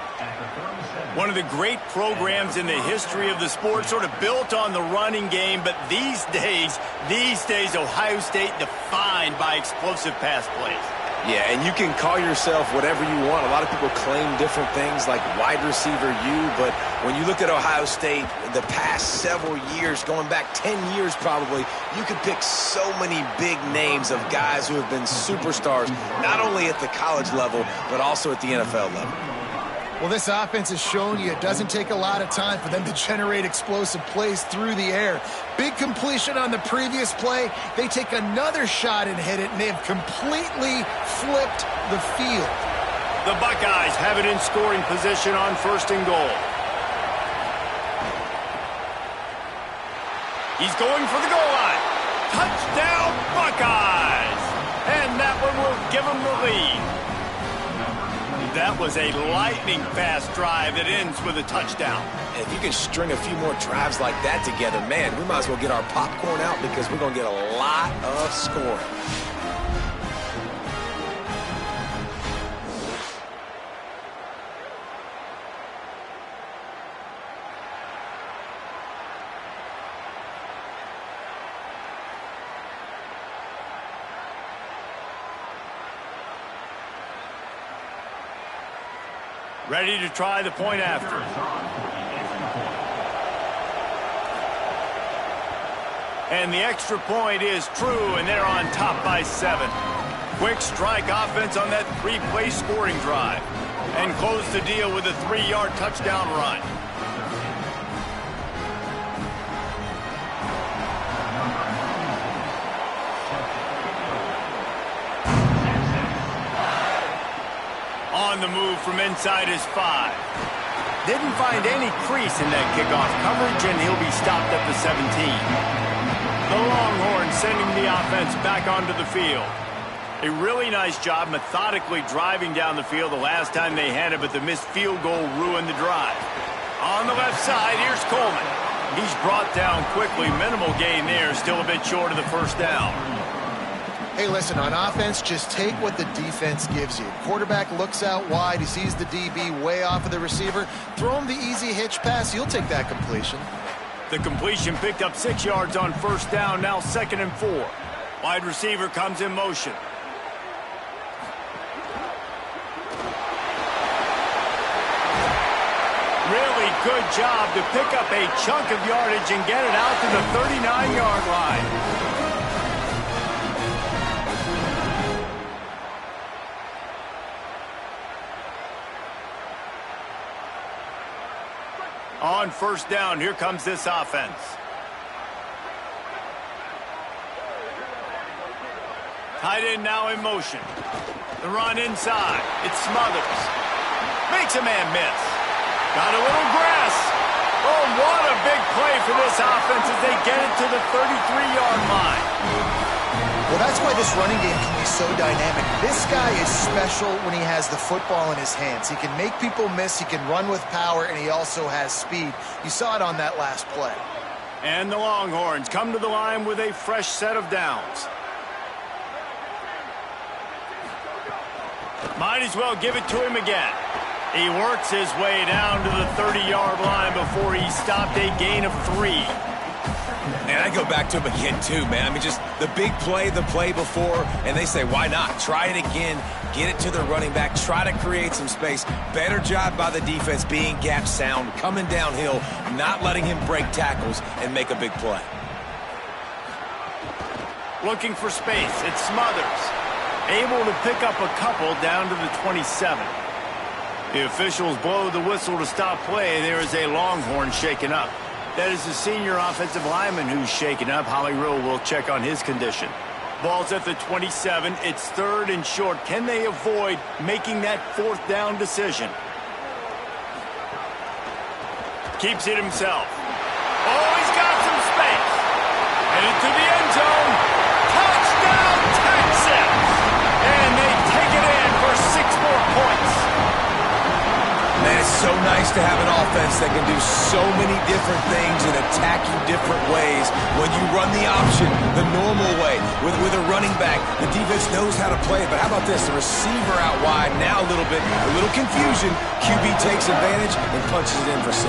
S1: One of the great programs in the history of the sport, sort of built on the running game, but these days, Ohio State defined by explosive pass plays.
S3: Yeah, and you can call yourself whatever you want. A lot of people claim different things like wide receiver U, but when you look at Ohio State, the past several years, going back 10 years probably, you could pick so many big names of guys who have been superstars, not only at the college level, but also at the NFL level.
S4: Well, this offense has shown you it doesn't take a lot of time for them to generate explosive plays through the air. Big completion on the previous play. They take another shot and hit it, and they have completely flipped the field.
S1: The Buckeyes have it in scoring position on 1st and goal. He's going for the goal line. Touchdown, Buckeyes! And that one will give them the lead. That was a lightning-fast drive that ends with a touchdown.
S3: And if you can string a few more drives like that together, man, we might as well get our popcorn out because we're going to get a lot of scoring.
S1: Ready to try the point after. And the extra point is true, and they're on top by 7. Quick strike offense on that 3-play scoring drive. And close the deal with a 3-yard touchdown run. On the move from inside his 5. Didn't find any crease in that kickoff coverage, and he'll be stopped at the 17. The Longhorns sending the offense back onto the field. A really nice job methodically driving down the field the last time they had it, but the missed field goal ruined the drive. On the left side, here's Coleman. He's brought down quickly. Minimal gain there, still a bit short of the 1st down.
S4: Hey, listen, on offense, just take what the defense gives you. Quarterback looks out wide. He sees the DB way off of the receiver. Throw him the easy hitch pass. You'll take that completion.
S1: The completion picked up 6 yards on first down, now 2nd and 4. Wide receiver comes in motion. Really good job to pick up a chunk of yardage and get it out to the 39-yard line. On first down, here comes this offense. Tight end now in motion. The run inside. It smothers. Makes a man miss. Got a little grass. Oh, what a big play for this offense as they get it to the 33-yard line.
S4: Well, that's why this running game can be so dynamic. This guy is special when he has the football in his hands. He can make people miss, he can run with power, and he also has speed. You saw it on that last play.
S1: And the Longhorns come to the line with a fresh set of downs. Might as well give it to him again. He works his way down to the 30-yard line before he stopped a gain of 3.
S3: And I go back to him again, too, man. I mean, just the big play, the play before, and they say, why not? Try it again, get it to the running back, try to create some space. Better job by the defense being gap sound, coming downhill, not letting him break tackles and make a big play.
S1: Looking for space, it smothers. Able to pick up a couple down to the 27. The officials blow the whistle to stop play. There is a Longhorn shaken up. That is the senior offensive lineman who's shaken up. Holly Rowe will check on his condition. Ball's at the 27. It's 3rd and short. Can they avoid making that 4th down decision? Keeps it himself. Oh, he's got some space. Headed to the end zone. Touchdown, Texas! And they take it in for 6 more points.
S3: Man, it's so nice to have an offense that can do so many different things and attack you different ways. When you run the option the normal way with a running back, the defense knows how to play it. But how about this? The receiver out wide, now a little confusion. QB takes advantage and punches it in for 6.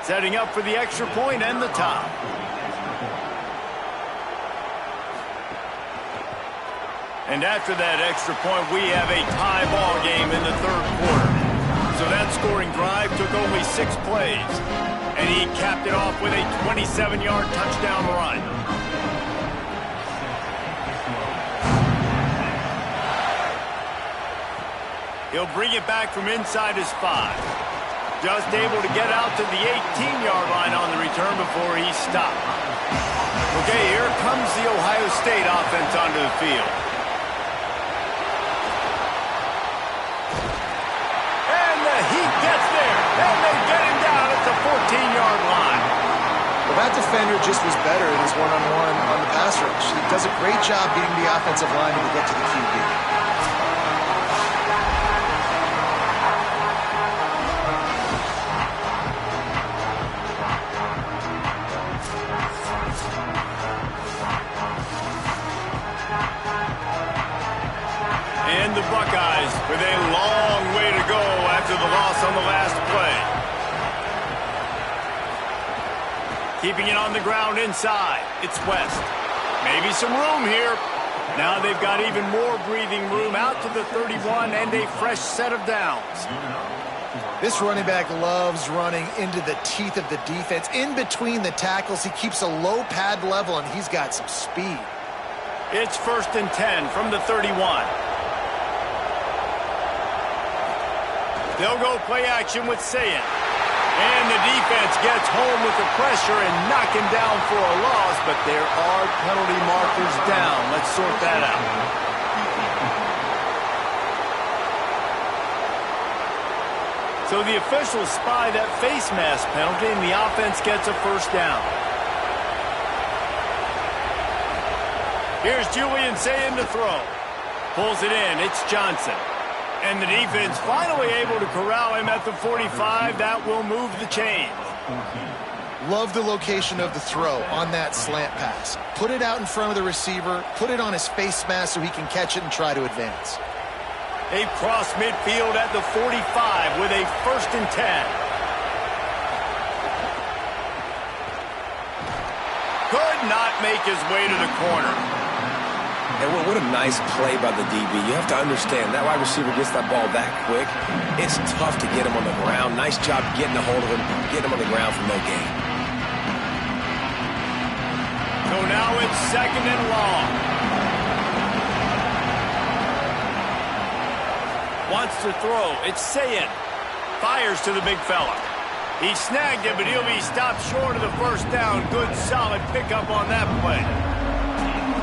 S1: Setting up for the extra point and the top. And after that extra point, we have a tie ball game in the 3rd quarter. So that scoring drive took only 6 plays. And he capped it off with a 27-yard touchdown run. He'll bring it back from inside his 5. Just able to get out to the 18-yard line on the return before he stopped. Okay, here comes the Ohio State offense onto the field. And the Heat gets there. And they get him down at the 14-yard line.
S4: Well, that defender just was better in his one-on-one on the pass rush. He does a great job beating the offensive lineman to get to the QB.
S1: The Buckeyes with a long way to go after the loss on the last play. Keeping it on the ground inside. It's West. Maybe some room here. Now they've got even more breathing room out to the 31 and a fresh set of downs.
S4: This running back loves running into the teeth of the defense. In between the tackles, he keeps a low pad level, and he's got some speed.
S1: It's 1st and 10 from the 31. They'll go play action with Sayin. And the defense gets home with the pressure and knock him down for a loss, but there are penalty markers down. Let's sort that out. So the officials spy that face mask penalty, and the offense gets a 1st down. Here's Julian Sayin to throw. Pulls it in. It's Johnson. And the defense finally able to corral him at the 45. That will move the chains.
S4: Love the location of the throw on that slant pass. Put it out in front of the receiver, put it on his face mask so he can catch it and try to advance.
S1: They've crossed midfield at the 45 with a 1st and 10. Could not make his way to the corner.
S3: And what a nice play by the DB. You have to understand, that wide receiver gets that ball that quick. It's tough to get him on the ground. Nice job getting a hold of him, getting him on the ground for no gain.
S1: So now it's 2nd and long. Wants to throw. It's Sayin. Fires to the big fella. He snagged it, but he'll be stopped short of the 1st down. Good, solid pickup on that play.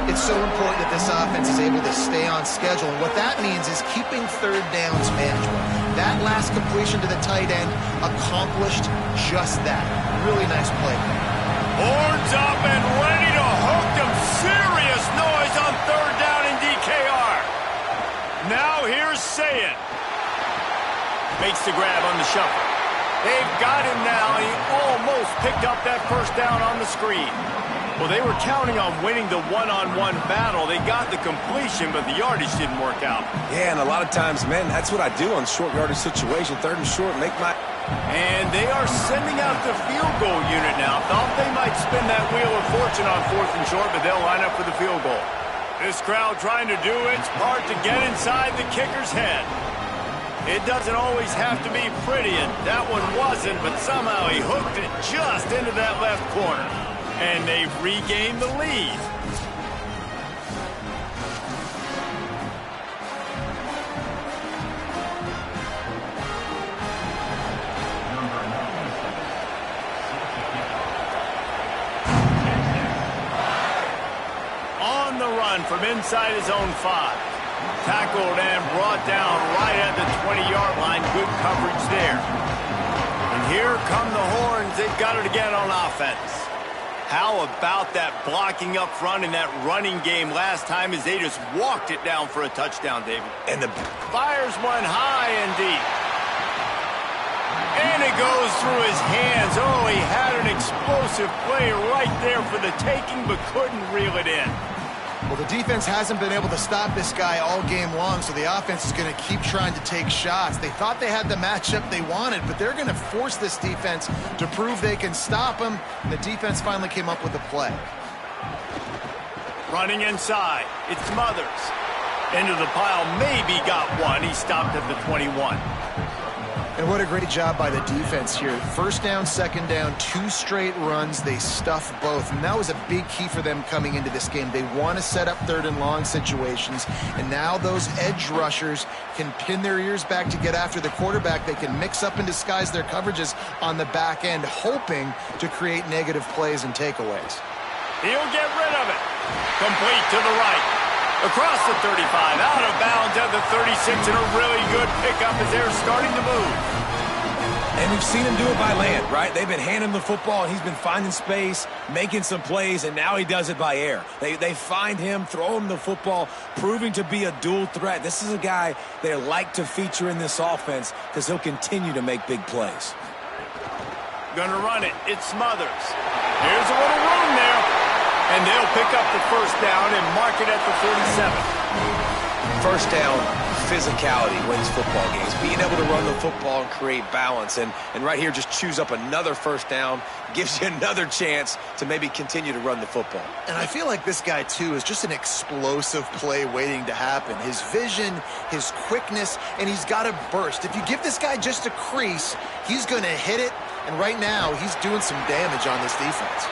S4: It's so important that this offense is able to stay on schedule, and what that means is keeping 3rd downs manageable. That last completion to the tight end accomplished just that. Really nice play.
S1: Horns up and ready to hook them. Serious noise on 3rd down in DKR. Now here's Sayin. Makes the grab on the shuffle. They've got him now. He almost picked up that 1st down on the screen. Well, they were counting on winning the one-on-one battle. They got the completion, but the yardage didn't work out.
S3: Yeah, and a lot of times, man, that's what I do on short yardage situation. 3rd and short, make my...
S1: And they are sending out the field goal unit now. Thought they might spin that wheel of fortune on 4th and short, but they'll line up for the field goal. This crowd trying to do its part to get inside the kicker's head. It doesn't always have to be pretty, and that one wasn't, but somehow he hooked it just into that left corner. And they've regained the lead. On the run from inside his own 5. Tackled and brought down right at the 20-yard line. Good coverage there. And here come the Horns. They've got it again on offense. How about that blocking up front in that running game last time as they just walked it down for a touchdown, David?
S3: And the
S1: fires one high and deep. And it goes through his hands. Oh, he had an explosive play right there for the taking, but couldn't reel it in.
S4: Well, the defense hasn't been able to stop this guy all game long, so the offense is going to keep trying to take shots. They thought they had the matchup they wanted, but they're going to force this defense to prove they can stop him. And the defense finally came up with a play.
S1: Running inside. It's Smothers. Into the pile. Maybe got one. He stopped at the 21.
S4: And what a great job by the defense here. 1st down, 2nd down, 2 straight runs. They stuffed both. And that was a big key for them coming into this game. They want to set up 3rd and long situations. And now those edge rushers can pin their ears back to get after the quarterback. They can mix up and disguise their coverages on the back end, hoping to create negative plays and takeaways.
S1: He'll get rid of it. Complete to the right. Across the 35, out of bounds at the 36, and a really good pickup as they're starting to move.
S3: And we've seen him do it by land, right? They've been handing him the football, and he's been finding space, making some plays, and now he does it by air. They find him, throw him the football, proving to be a dual threat. This is a guy they like to feature in this offense because he'll continue to make big plays.
S1: Gonna run it. It's Smothers. Here's a little room there. And they'll pick up the 1st down and mark it at the 47.
S3: 1st down, physicality wins football games. Being able to run the football and create balance. And right here, just choose up another 1st down, gives you another chance to maybe continue to run the football.
S4: And I feel like this guy, too, is just an explosive play waiting to happen. His vision, his quickness, and he's got a burst. If you give this guy just a crease, he's going to hit it. And right now, he's doing some damage on this defense.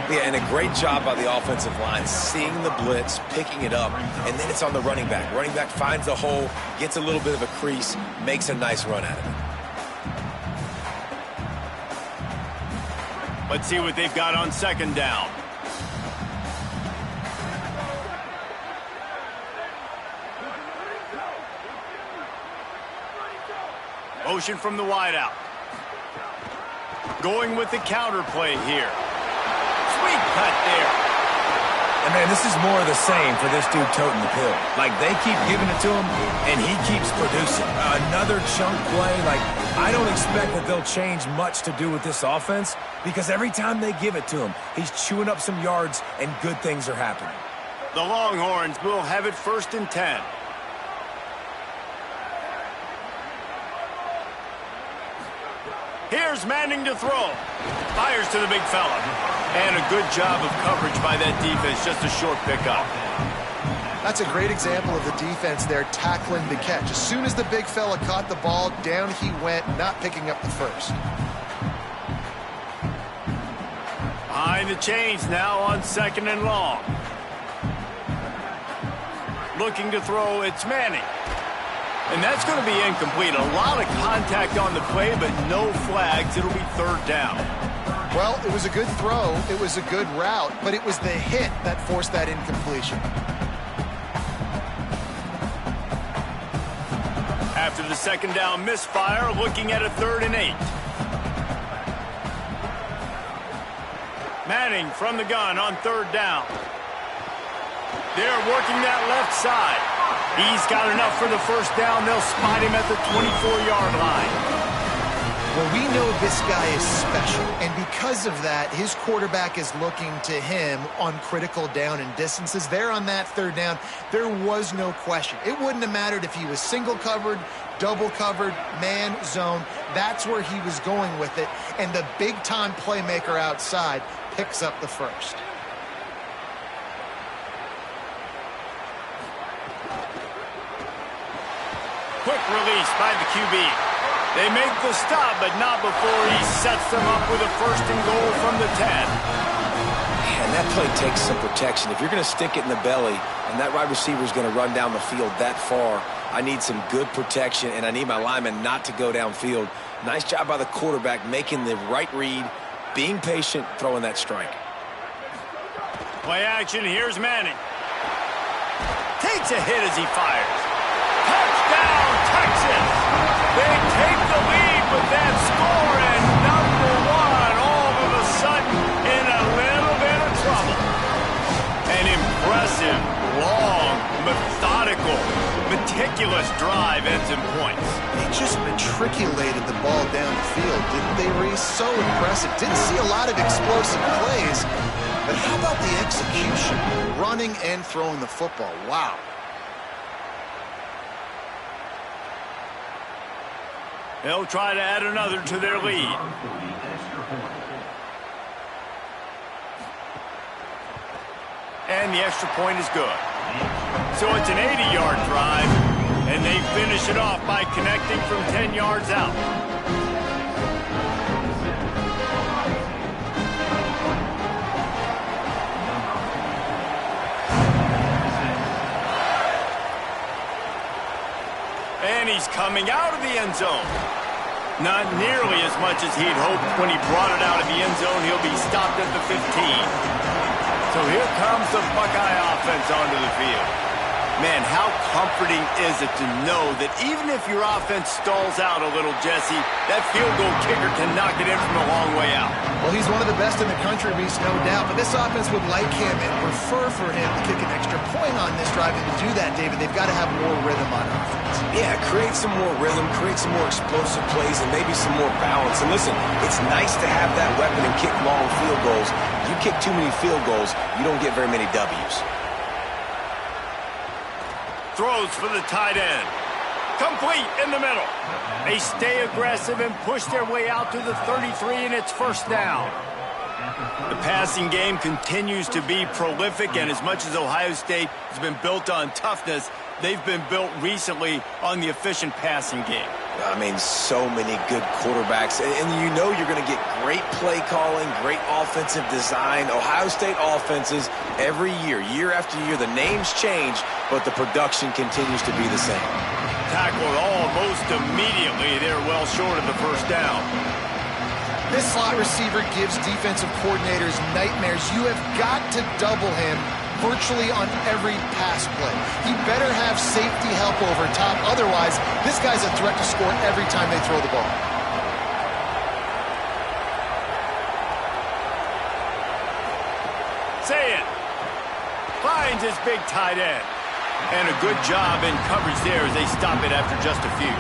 S3: Yeah, and a great job by the offensive line, seeing the blitz, picking it up, and then it's on the running back. Running back finds the hole, gets a little bit of a crease, makes a nice run out of it.
S1: Let's see what they've got on 2nd down. Motion from the wideout. Going with the counter play here. Sweet cut there.
S3: And, man, this is more of the same for this dude toting the pill. Like, they keep giving it to him, and he keeps producing. Another chunk play. Like, I don't expect that they'll change much to do with this offense because every time they give it to him, he's chewing up some yards, and good things are happening.
S1: The Longhorns will have it 1st and 10. Here's Manning to throw. Fires to the big fella. And a good job of coverage by that defense. Just a short pickup.
S4: That's a great example of the defense there tackling the catch. As soon as the big fella caught the ball, down he went, not picking up the first.
S1: Behind the chains now on 2nd and long. Looking to throw, it's Manning. And that's going to be incomplete. A lot of contact on the play, but no flags. It'll be 3rd down.
S4: Well, it was a good throw. It was a good route, but it was the hit that forced that incompletion.
S1: After the 2nd down misfire, looking at a 3rd and 8. Manning from the gun on 3rd down. They're working that left side. He's got enough for the 1st down. They'll spot him at the 24-yard line.
S4: Well, we know this guy is special, and because of that, his quarterback is looking to him on critical down and distances. There on that 3rd down, there was no question. It wouldn't have mattered if he was single covered, double covered, man, zone. That's where he was going with it, and the big-time playmaker outside picks up the 1st.
S1: Quick release by the QB. They make the stop, but not before he sets them up with a 1st and goal from the 10.
S3: And that play takes some protection. If you're going to stick it in the belly and that wide receiver is going to run down the field that far, I need some good protection, and I need my lineman not to go downfield. Nice job by the quarterback making the right read, being patient, throwing that strike.
S1: Play action, here's Manning. Takes a hit as he fires. Touchdown, Texas! They take the lead with that score, and number 1 all of a sudden in a little bit of trouble. An impressive, long, methodical, meticulous drive ends in points.
S4: They just matriculated the ball down the field, didn't they, Reese? So impressive. Didn't see a lot of explosive plays, but how about the execution? Running and throwing the football. Wow.
S1: They'll try to add another to their lead. And the extra point is good. So it's an 80-yard drive, and they finish it off by connecting from 10 yards out. And he's coming out of the end zone. Not nearly as much as he'd hoped when he brought it out of the end zone. He'll be stopped at the 15. So here comes the Buckeye offense onto the field. Man, how comforting is it to know that even if your offense stalls out a little, Jesse, that field goal kicker can knock it in from a long way out.
S4: Well, he's one of the best in the country, Reese, no doubt. But this offense would like him and prefer for him to kick an extra point on this drive. And to do that, David, they've got to have more rhythm on offense.
S3: Yeah, create some more rhythm, create some more explosive plays, and maybe some more balance. And listen, it's nice to have that weapon and kick long field goals. You kick too many field goals, you don't get very many W's.
S1: Throws for the tight end. Complete in the middle. They stay aggressive and push their way out to the 33, and it's 1st down. The passing game continues to be prolific, and as much as Ohio State has been built on toughness, they've been built recently on the efficient passing game.
S3: I mean, so many good quarterbacks, and you know you're going to get great play calling, great offensive design. Ohio State offenses every year, year after year, the names change, but the production continues to be the same.
S1: Tackled almost immediately. They're well short of the 1st down.
S4: This slot receiver gives defensive coordinators nightmares. You have got to double him virtually on every pass play. He better have safety help over top. Otherwise, this guy's a threat to score every time they throw the ball.
S1: Say it. finds his big tight end. And a good job in coverage there as they stop it after just a few.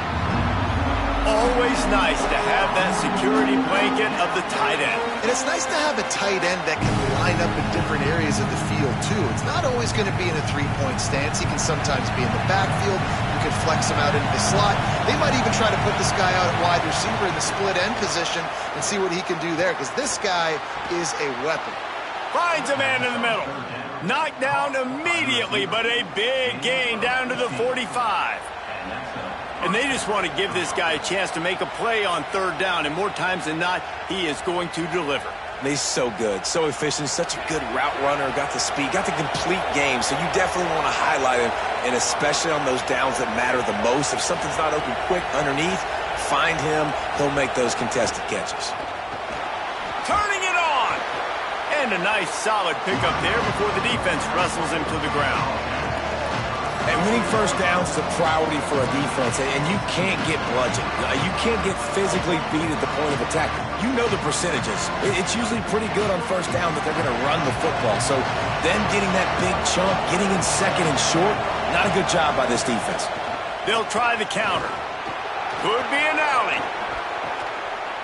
S1: Always nice to have that security blanket of the tight end.
S4: And it's nice to have a tight end that can line up in different areas of the field, too. It's not always going to be in a three-point stance. He can sometimes be in the backfield. You can flex him out into the slot. They might even try to put this guy out at wide receiver in the split end position and see what he can do there, because this guy is a weapon.
S1: Finds a man in the middle. Knocked down immediately, but a big gain down to the 45. And they just want to give this guy a chance to make a play on third down, and more times than not, he is going to deliver.
S3: He's so good, so efficient, such a good route runner, got the speed, got the complete game, so you definitely want to highlight him, and especially on those downs that matter the most. If something's not open quick underneath, find him, he'll make those contested catches.
S1: Turning it on! And a nice solid pickup there before the defense wrestles him to the ground.
S3: And winning first downs is a priority for a defense, and you can't get bludgeoned. You can't get physically beat at the point of attack. You know the percentages. It's usually pretty good on first down that they're going to run the football. So then getting that big chunk, getting in second and short, not a good job by this defense.
S1: They'll try the counter. Could be an alley.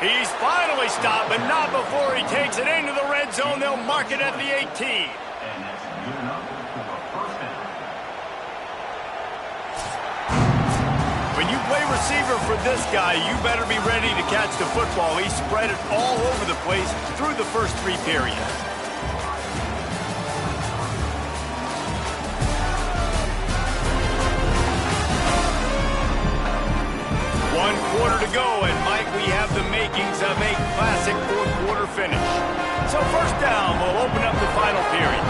S1: He's finally stopped, but not before he takes it into the red zone. They'll mark it at the 18. When you play receiver for this guy, you better be ready to catch the football. He spread it all over the place through the first three periods. One quarter to go, and Mike, we have the makings of a classic fourth quarter finish. So first down will open up the final period.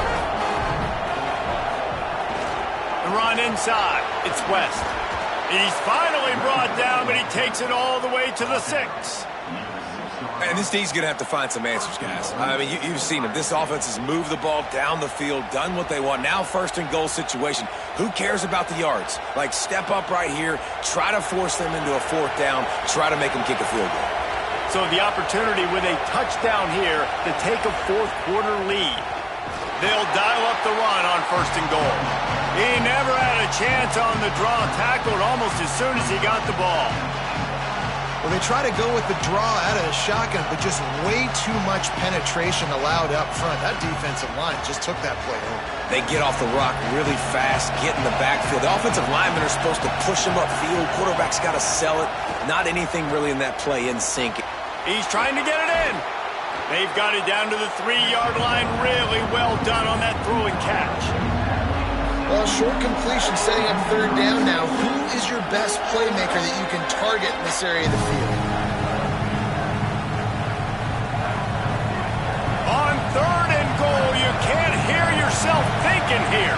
S1: The run inside. It's West. He's finally brought down, but he takes it all the way to the 6.
S3: And this D's going to have to find some answers, guys. I mean, you've seen him. This offense has moved the ball down the field, done what they want. Now first and goal situation. Who cares about the yards? Like, step up right here, try to force them into a fourth down, try to make them kick a field goal.
S1: So the opportunity with a touchdown here to take a fourth quarter lead. They'll dial up the run on first and goal. He never had a chance on the draw, tackled almost as soon as he got the ball.
S4: Well, they try to go with the draw out of the shotgun, but just way too much penetration allowed up front. That defensive line just took that play home.
S3: They get off the rock really fast, get in the backfield. The offensive linemen are supposed to push him upfield. Quarterback's got to sell it. Not anything really in that play in sync.
S1: He's trying to get it in. They've got it down to the 3-yard line. Really well done on that throw and catch.
S4: Well, short completion setting up third down now. Who is your best playmaker that you can target in this area of the field?
S1: On third and goal, you can't hear yourself thinking here.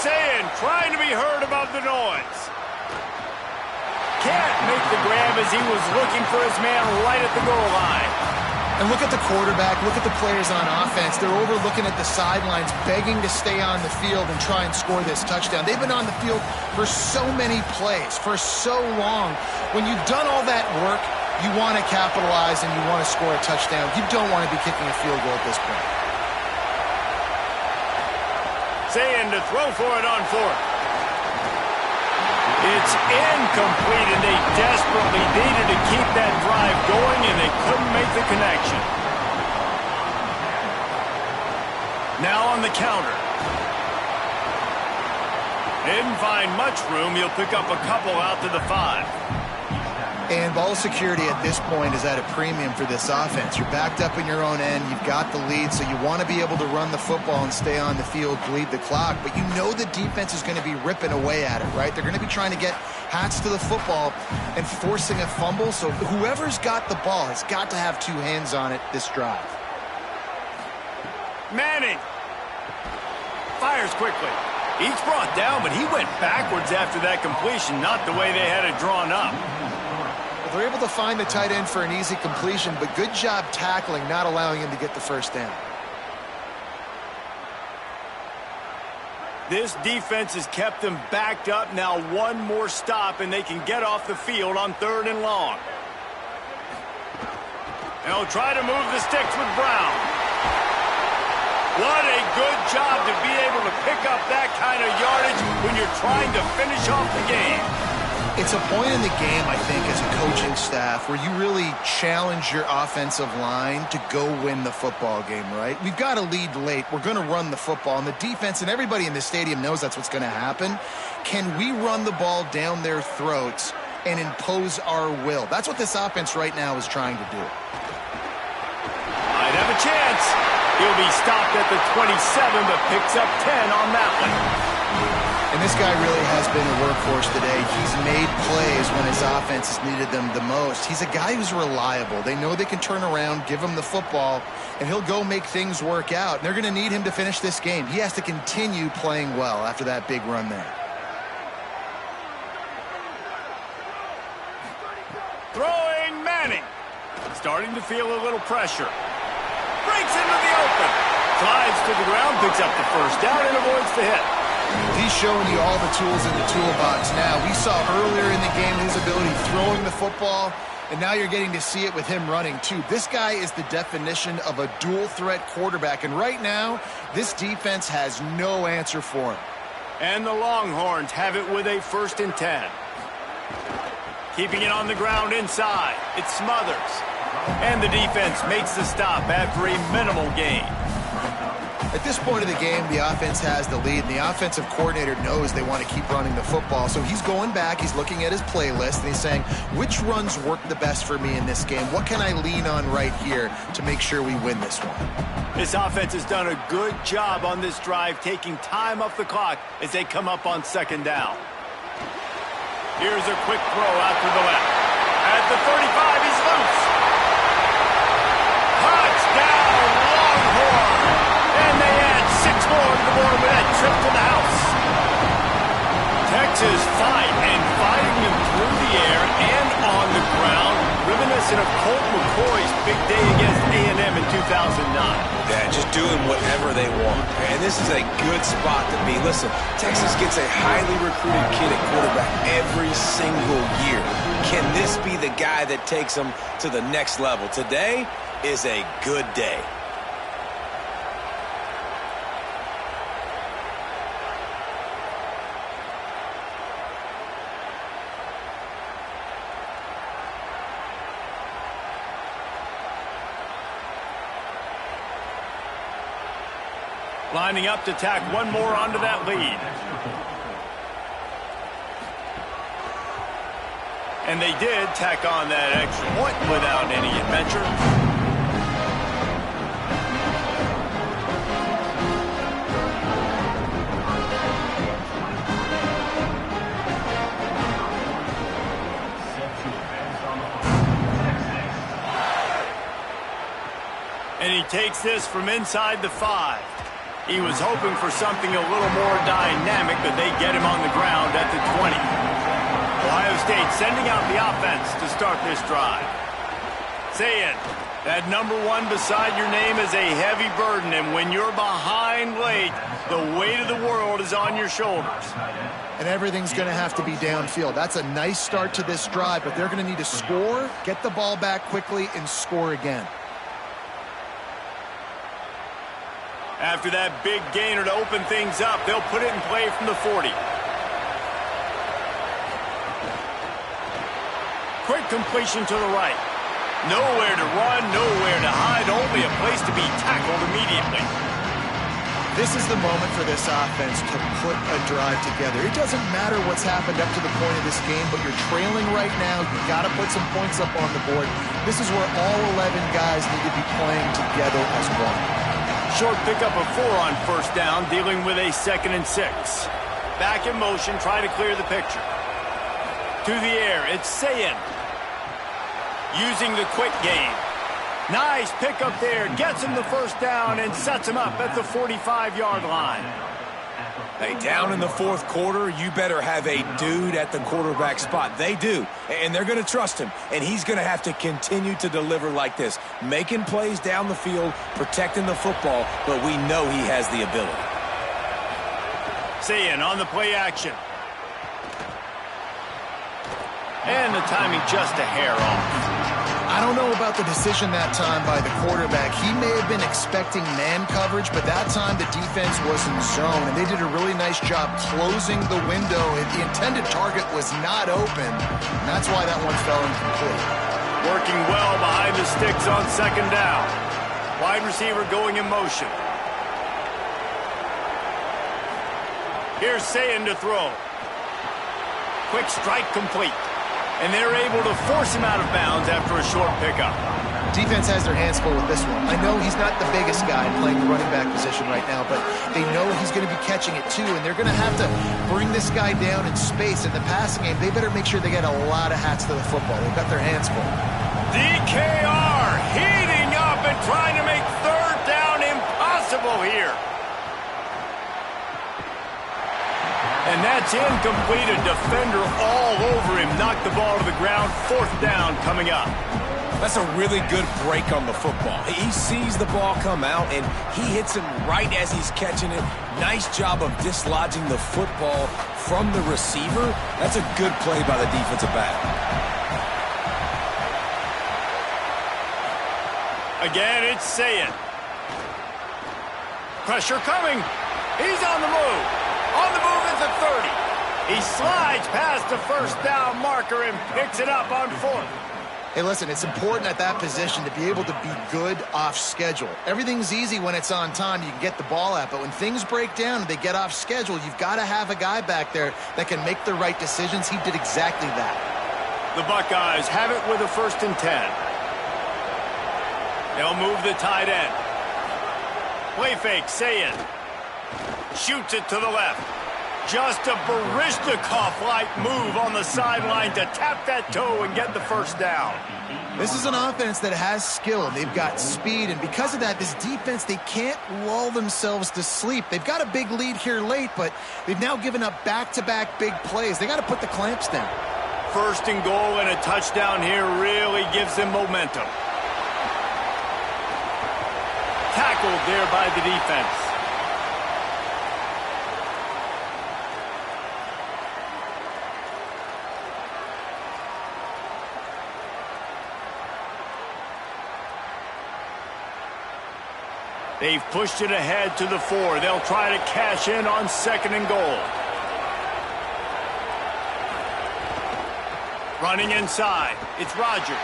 S1: Saying, trying to be heard above the noise. Can't make the grab as he was looking for his man right at the goal line.
S4: And look at the quarterback, look at the players on offense. They're overlooking at the sidelines, begging to stay on the field and try and score this touchdown. They've been on the field for so many plays, for so long. When you've done all that work, you want to capitalize and you want to score a touchdown. You don't want to be kicking a field goal at this point.
S1: Saying to throw for it on fourth. It's incomplete, and they desperately needed to keep that drive going, and they couldn't make the connection. Now on the counter. Didn't find much room. He'll pick up a couple out to the 5.
S4: And ball security at this point is at a premium for this offense. You're backed up in your own end. You've got the lead, so you want to be able to run the football and stay on the field, bleed the clock. But you know the defense is going to be ripping away at it, right? They're going to be trying to get hats to the football and forcing a fumble. So whoever's got the ball has got to have two hands on it this drive.
S1: Manning fires quickly. He's brought down, but he went backwards after that completion, not the way they had it drawn up.
S4: They're able to find the tight end for an easy completion, but good job tackling, not allowing him to get the first down.
S1: This defense has kept them backed up. Now one more stop, and they can get off the field on third and long. They'll try to move the sticks with Brown. What a good job to be able to pick up that kind of yardage when you're trying to finish off the game.
S4: It's a point in the game, I think, as a coaching staff where you really challenge your offensive line to go win the football game, right? We've got to lead late. We're going to run the football. And the defense and everybody in the stadium knows that's what's going to happen. Can we run the ball down their throats and impose our will? That's what this offense right now is trying to do.
S1: Might have a chance. He'll be stopped at the 27, but picks up 10 on that one.
S4: And this guy really has been a workhorse today. He's made plays when his offense has needed them the most. He's a guy who's reliable. They know they can turn around, give him the football, and he'll go make things work out. And they're going to need him to finish this game. He has to continue playing well after that big run there.
S1: Throwing Manning. Starting to feel a little pressure. Breaks into the open. Slides to the ground, picks up the first down, and avoids the hit.
S4: He's showing you all the tools in the toolbox now. We saw earlier in the game his ability throwing the football, and now you're getting to see it with him running too. This guy is the definition of a dual-threat quarterback, and right now, this defense has no answer for him.
S1: And the Longhorns have it with a 1st and 10. Keeping it on the ground inside. It smothers. And the defense makes the stop after a minimal gain.
S4: At this point of the game, the offense has the lead, and the offensive coordinator knows they want to keep running the football. So he's going back, he's looking at his playlist, and he's saying, which runs work the best for me in this game? What can I lean on right here to make sure we win this one?
S1: This offense has done a good job on this drive, taking time off the clock as they come up on 2nd down. Here's a quick throw out to the left. At the 35, he's loose. Touchdown, Longhorns! And they add 6 more to the board with that trip to the house. Texas fighting them through the air and on the ground, reminiscent of Colt McCoy's big day against A&M in 2009.
S3: Yeah, just doing whatever they want. And this is a good spot to be. Listen, Texas gets a highly recruited kid at quarterback every single year. Can this be the guy that takes them to the next level? Today is a good day.
S1: Lining up to tack one more onto that lead. And they did tack on that extra point without any adventure. And he takes this from inside the 5. He was hoping for something a little more dynamic, but they get him on the ground at the 20. Ohio State sending out the offense to start this drive. Saying that number 1 beside your name is a heavy burden, and when you're behind late, the weight of the world is on your shoulders.
S4: And everything's going to have to be downfield. That's a nice start to this drive, but they're going to need to score, get the ball back quickly, and score again.
S1: After that big gainer to open things up, they'll put it in play from the 40. Quick completion to the right. Nowhere to run, nowhere to hide, only a place to be tackled immediately.
S4: This is the moment for this offense to put a drive together. It doesn't matter what's happened up to the point of this game, but you're trailing right now. You've got to put some points up on the board. This is where all 11 guys need to be playing together as one.
S1: Short pickup of 4 on 1st down, dealing with a 2nd and 6. Back in motion, try to clear the picture. To the air, it's Sayin. Using the quick game. Nice pickup there, gets him the 1st down and sets him up at the 45-yard line.
S3: Hey, down in the 4th quarter, you better have a dude at the quarterback spot. They do, and they're going to trust him, and he's going to have to continue to deliver like this, making plays down the field, protecting the football, but we know he has the ability.
S1: Sayin on the play action. And the timing just a hair off.
S4: I don't know about the decision that time by the quarterback. He may have been expecting man coverage, but that time the defense was in zone, and they did a really nice job closing the window. The intended target was not open, and that's why that one fell incomplete.
S1: Working well behind the sticks on second down. Wide receiver going in motion. Here's And to throw. Quick strike complete. And they're able to force him out of bounds after a short pickup.
S4: Defense has their hands full with this one. I know he's not the biggest guy playing the running back position right now, but they know he's going to be catching it too, and they're going to have to bring this guy down in space. In the passing game, they better make sure they get a lot of hats to the football. They've got their hands full.
S1: DKR heating up and trying to make third down impossible here. And that's incomplete. A defender all over him. Knocked the ball to the ground. Fourth down coming up.
S3: That's a really good break on the football. He sees the ball come out, and he hits him right as he's catching it. Nice job of dislodging the football from the receiver. That's a good play by the defensive back.
S1: Again, it's And. Pressure coming. He's on the move. On the move at the 30. He slides past the first down marker and picks it up on fourth.
S4: Hey, listen, it's important at that position to be able to be good off schedule. Everything's easy when it's on time. You can get the ball out. But when things break down and they get off schedule, you've got to have a guy back there that can make the right decisions. He did exactly that.
S1: The Buckeyes have it with a 1st and 10. They'll move the tight end. Play fake, And. Shoots it to the left. Just a Baryshnikov-like move on the sideline to tap that toe and get the first down.
S4: This is an offense that has skill. They've got speed, and because of that, this defense, they can't lull themselves to sleep. They've got a big lead here late, but they've now given up back-to-back big plays. They got to put the clamps down.
S1: 1st and goal and a touchdown here really gives them momentum. Tackled there by the defense. They've pushed it ahead to the 4. They'll try to cash in on 2nd and goal. Running inside. It's Rodgers.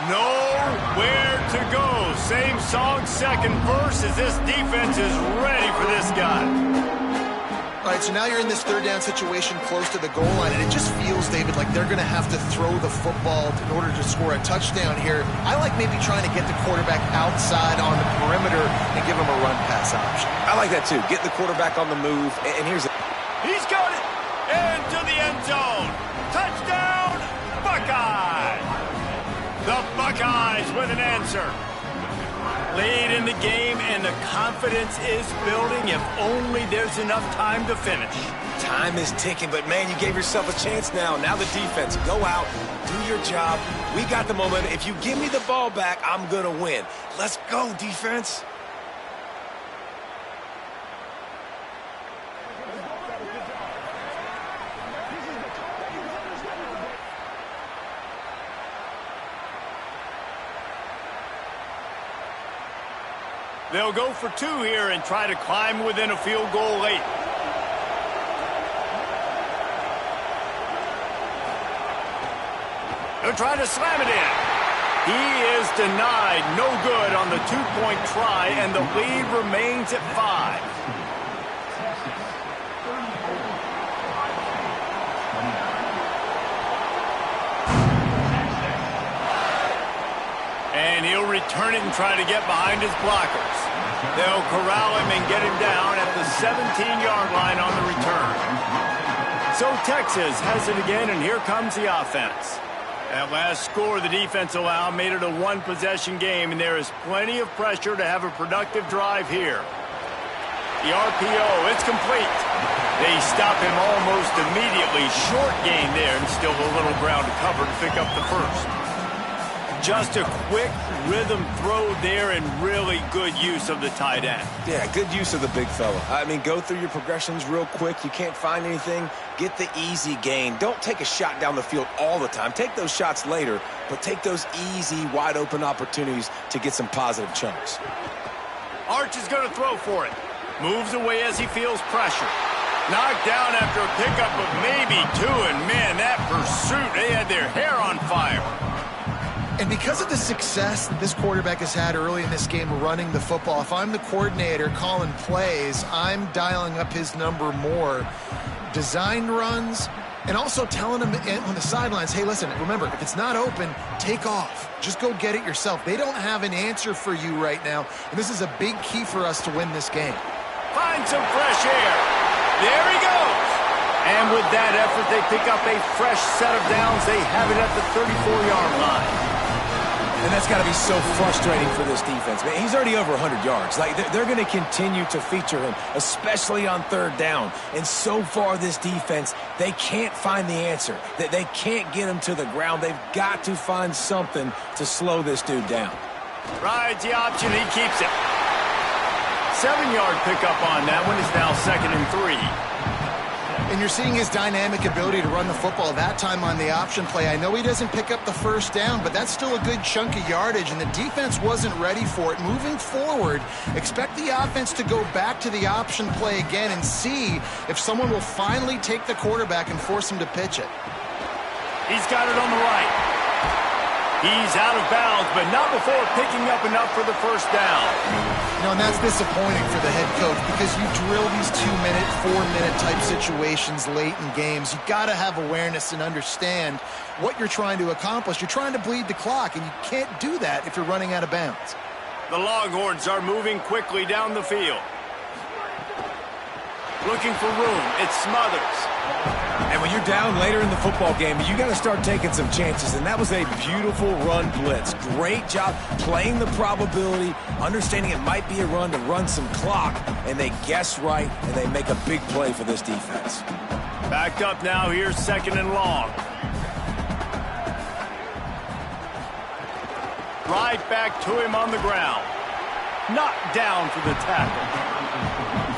S1: Nowhere to go. Same song, second verse, as this defense is ready for this guy.
S4: All right, so now you're in this 3rd down situation close to the goal line, and it just feels, David, like they're going to have to throw the football in order to score a touchdown here. I like maybe trying to get the quarterback outside on the perimeter and give him a run-pass option.
S3: I like that, too. Get the quarterback on the move, and here's it.
S1: He's got it! Into the end zone! Touchdown, Buckeyes! The Buckeyes with an answer. Late in the game, and the confidence is building if only there's enough time to finish.
S3: Time is ticking, but, man, you gave yourself a chance now. Now the defense, go out, do your job. We got the momentum. If you give me the ball back, I'm going to win. Let's go, defense.
S1: They'll go for 2 here and try to climb within a field goal late. They'll try to slam it in. He is denied. No good on the 2-point try, and the lead remains at 5. And he'll return it and try to get behind his blockers. They'll corral him and get him down at the 17-yard line on the return. So Texas has it again, and here comes the offense. That last score the defense allowed made it a 1-possession game, and there is plenty of pressure to have a productive drive here. The RPO, it's complete. They stop him almost immediately. Short gain there, and still a little ground to cover to pick up the first. Just a quick rhythm throw there and really good use of the tight end.
S3: Yeah, good use of the big fella. I mean, go through your progressions real quick. You can't find anything. Get the easy gain. Don't take a shot down the field all the time. Take those shots later, but take those easy, wide-open opportunities to get some positive chunks.
S1: Arch is going to throw for it. Moves away as he feels pressure. Knocked down after a pickup of maybe 2, and man, that pursuit, they had their hair on fire.
S4: And because of the success that this quarterback has had early in this game running the football, if I'm the coordinator calling plays, I'm dialing up his number more. Designed runs, and also telling him on the sidelines, hey, listen, remember, if it's not open, take off. Just go get it yourself. They don't have an answer for you right now, and this is a big key for us to win this game.
S1: Find some fresh air. There he goes. And with that effort, they pick up a fresh set of downs. They have it at the 34-yard line.
S3: And that's got to be so frustrating for this defense. Man, he's already over 100 yards. Like, they're going to continue to feature him, especially on third down. And so far, this defense, they can't find the answer. They can't get him to the ground. They've got to find something to slow this dude down.
S1: Rides the option. He keeps it. 7-yard pickup on that one. Is now 2nd and 3.
S4: And you're seeing his dynamic ability to run the football that time on the option play. I know he doesn't pick up the first down, but that's still a good chunk of yardage, and the defense wasn't ready for it. Moving forward, expect the offense to go back to the option play again and see if someone will finally take the quarterback and force him to pitch it.
S1: He's got it on the right. He's out of bounds, but not before picking up enough for the first down.
S4: You know, and that's disappointing for the head coach because you drill these 2-minute, 4-minute type situations late in games. You've got to have awareness and understand what you're trying to accomplish. You're trying to bleed the clock, and you can't do that if you're running out of bounds.
S1: The Longhorns are moving quickly down the field. Looking for room. It's Smothers.
S3: And when you're down later in the football game, you got to start taking some chances. And that was a beautiful run blitz. Great job playing the probability, understanding it might be a run to run some clock. And they guess right, and they make a big play for this defense.
S1: Backed up now. Here's 2nd and long. Right back to him on the ground. Knocked down for the tackle.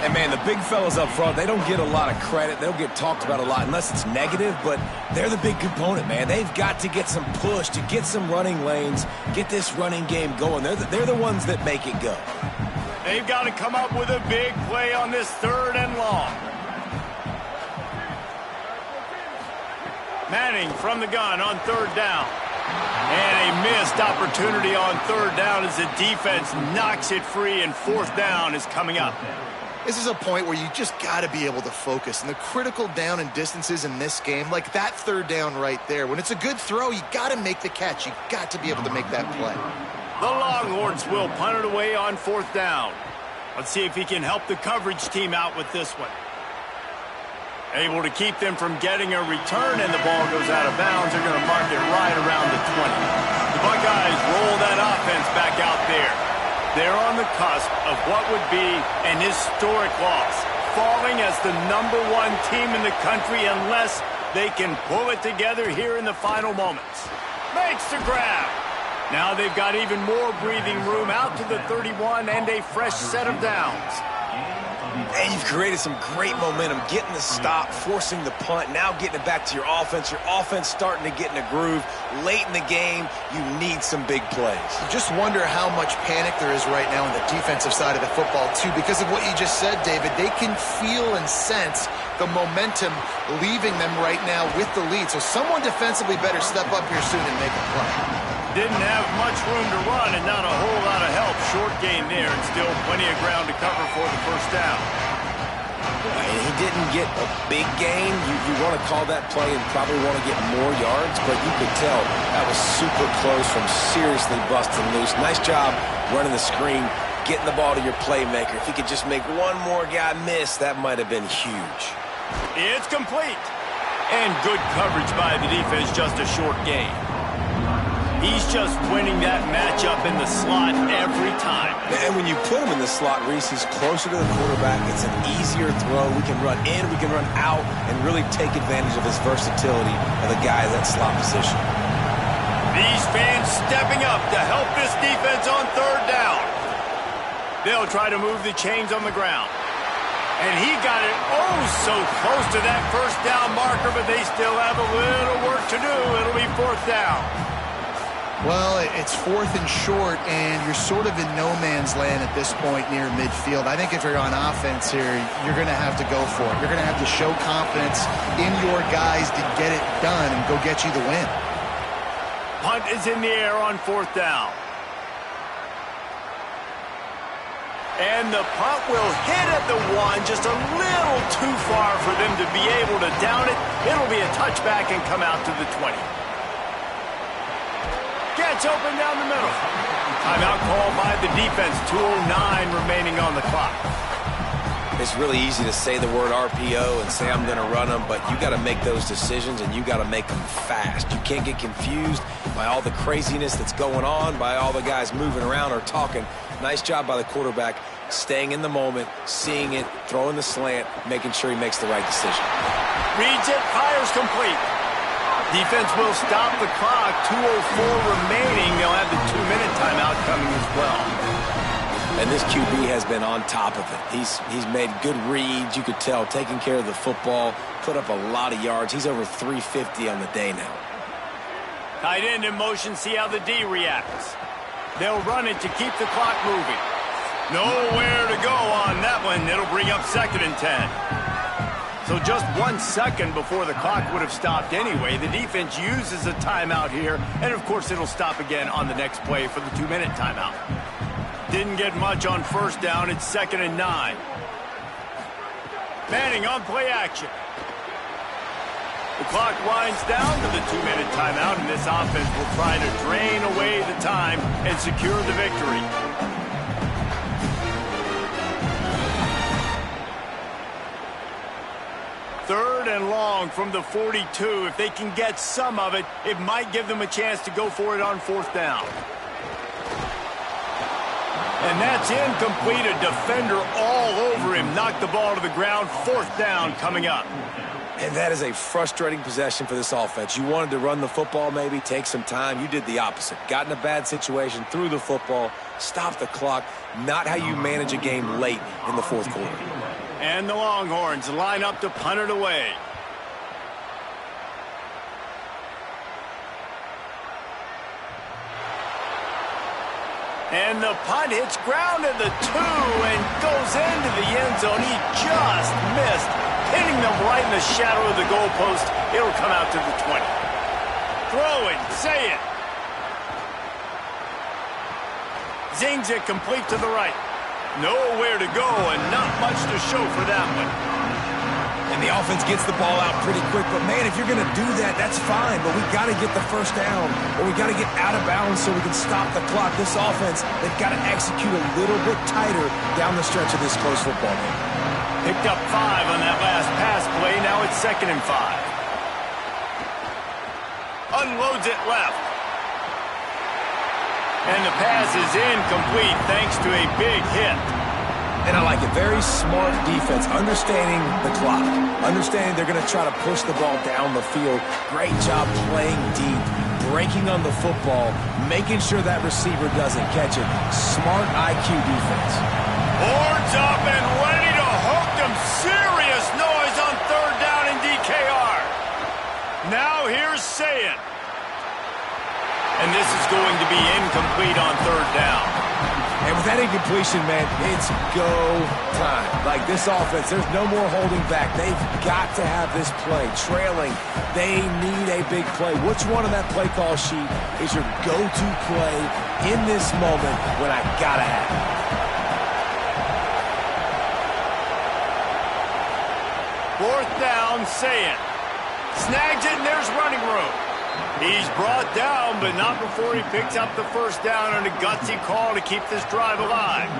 S3: And, man, the big fellas up front, they don't get a lot of credit. They don't get talked about a lot unless it's negative, but they're the big component, man. They've got to get some push, to get some running lanes, get this running game going. They're the ones that make it go.
S1: They've got to come up with a big play on this 3rd and long. Manning from the gun on 3rd down. And a missed opportunity on 3rd down as the defense knocks it free, and 4th down is coming up.
S4: This is a point where you just got to be able to focus. And the critical down and distances in this game, like that 3rd down right there, when it's a good throw, you got to make the catch. You got to be able to make that play.
S1: The Longhorns will punt it away on 4th down. Let's see if he can help the coverage team out with this one. Able to keep them from getting a return, and the ball goes out of bounds. They're going to mark it right around the 20. The Buckeyes roll that offense back out there. They're on the cusp of what would be an historic loss, falling as the #1 team in the country unless they can pull it together here in the final moments. Makes the grab. Now they've got even more breathing room out to the 31 and a fresh set of downs.
S3: And you've created some great momentum, getting the stop, forcing the punt, now getting it back to your offense. Your offense starting to get in a groove. Late in the game, you need some big plays.
S4: You just wonder how much panic there is right now on the defensive side of the football, too, because of what you just said, David. They can feel and sense the momentum leaving them right now with the lead. So someone defensively better step up here soon and make a play.
S1: Didn't have much room to run and not a whole lot of help. Short gain there and still plenty of ground to cover for the 1st down.
S3: He didn't get a big gain. You want to call that play and probably want to get more yards, but you could tell that was super close from seriously busting loose. Nice job running the screen, getting the ball to your playmaker. If he could just make one more guy miss, that might have been huge.
S1: It's complete. And good coverage by the defense, just a short gain. He's just winning that matchup in the slot every time.
S3: And when you put him in the slot, Reese, he's closer to the quarterback. It's an easier throw. We can run in, we can run out, and really take advantage of his versatility of the guy in that slot position.
S1: These fans stepping up to help this defense on third down. They'll try to move the chains on the ground. And he got it so close to that first down marker, but they still have a little work to do. It'll be fourth down.
S4: Well, it's fourth and short, and you're sort of in no man's land at this point near midfield. I think if you're on offense here, you're going to have to go for it. You're going to have to show confidence in your guys to get it done and go get you the win.
S1: Punt is in the air on fourth down. And the punt will hit at the one, just a little too far for them to be able to down it. It'll be a touchback and come out to the 20. Gets open down the middle. Timeout called by the defense. 2:09 remaining on the clock.
S3: It's really easy to say the word RPO and say I'm going to run them, but you got to make those decisions and you got to make them fast. You can't get confused by all the craziness that's going on, by all the guys moving around or talking. Nice job by the quarterback, staying in the moment, seeing it, throwing the slant, making sure he makes the right decision.
S1: Reads it, fires complete. Defense will stop the clock. 2:04 remaining. They'll have the 2-minute timeout coming as well.
S3: And this QB has been on top of it. He's made good reads. You could tell, taking care of the football, put up a lot of yards. He's over 350 on the day now.
S1: Tight end in motion. See how the D reacts. They'll run it to keep the clock moving. Nowhere to go on that one. It'll bring up 2nd and 10. So just 1 second before the clock would have stopped anyway. The defense uses a timeout here. And, of course, it'll stop again on the next play for the 2-minute timeout. Didn't get much on first down. It's 2nd and 9. Manning on play action. The clock winds down to the 2-minute timeout, and this offense will try to drain away the time and secure the victory. Third and long from the 42. If they can get some of it, it might give them a chance to go for it on fourth down. And that's incomplete. A defender all over him. Knocked the ball to the ground. Fourth down coming up.
S3: And that is a frustrating possession for this offense. You wanted to run the football, maybe take some time. You did the opposite. Got in a bad situation, threw the football, stopped the clock. Not how you manage a game late in the fourth quarter.
S1: And the Longhorns line up to punt it away. And the punt hits ground at the 2 and goes into the end zone. He just missed, hitting them right in the shadow of the goalpost. It'll come out to the 20. Throw it, say it. Zings it complete to the right. Nowhere to go and not much to show for that one.
S3: And the offense gets the ball out pretty quick. But, man, if you're going to do that, that's fine. But we got to get the first down, or we got to get out of bounds so we can stop the clock. This offense, they've got to execute a little bit tighter down the stretch of this close football game.
S1: Picked up 5 on that last pass play. Now it's 2nd and 5. Unloads it left. And the pass is incomplete thanks to a big hit.
S3: And I like it. Very smart defense, understanding the clock, understanding they're going to try to push the ball down the field. Great job playing deep, breaking on the football, making sure that receiver doesn't catch it. Smart IQ defense.
S1: Boards up and ready to hook them. Serious noise on third down in DKR. Now here's Saying. And this is going to be incomplete on third down.
S3: And with that incompletion, man, it's go time. Like this offense, there's no more holding back. They've got to have this play. Trailing, they need a big play. Which one on that play call sheet is your go-to play in this moment when I gotta have it?
S1: Fourth down, Saying. Snags it, and there's running room. He's brought down, but not before he picks up the first down on a gutsy call to keep this drive alive.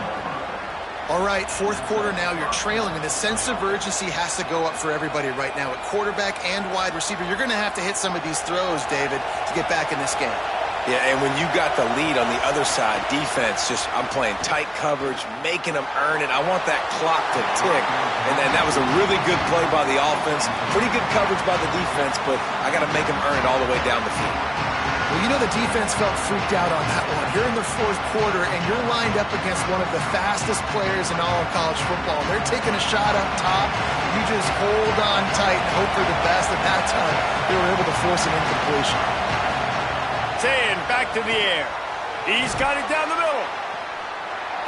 S4: All right, fourth quarter now, you're trailing, and the sense of urgency has to go up for everybody right now. At quarterback and wide receiver, you're going to have to hit some of these throws, David, to get back in this game.
S3: Yeah, and when you got the lead on the other side, defense, I'm playing tight coverage, making them earn it. I want that clock to tick. And then that was a really good play by the offense. Pretty good coverage by the defense, but I got to make them earn it all the way down the field.
S4: Well, you know the defense felt freaked out on that one. You're in the fourth quarter, and you're lined up against one of the fastest players in all of college football. They're taking a shot up top. You just hold on tight and hope for the best. At that time, they were able to force an incompletion.
S1: Saying back to the air. He's got it down the middle.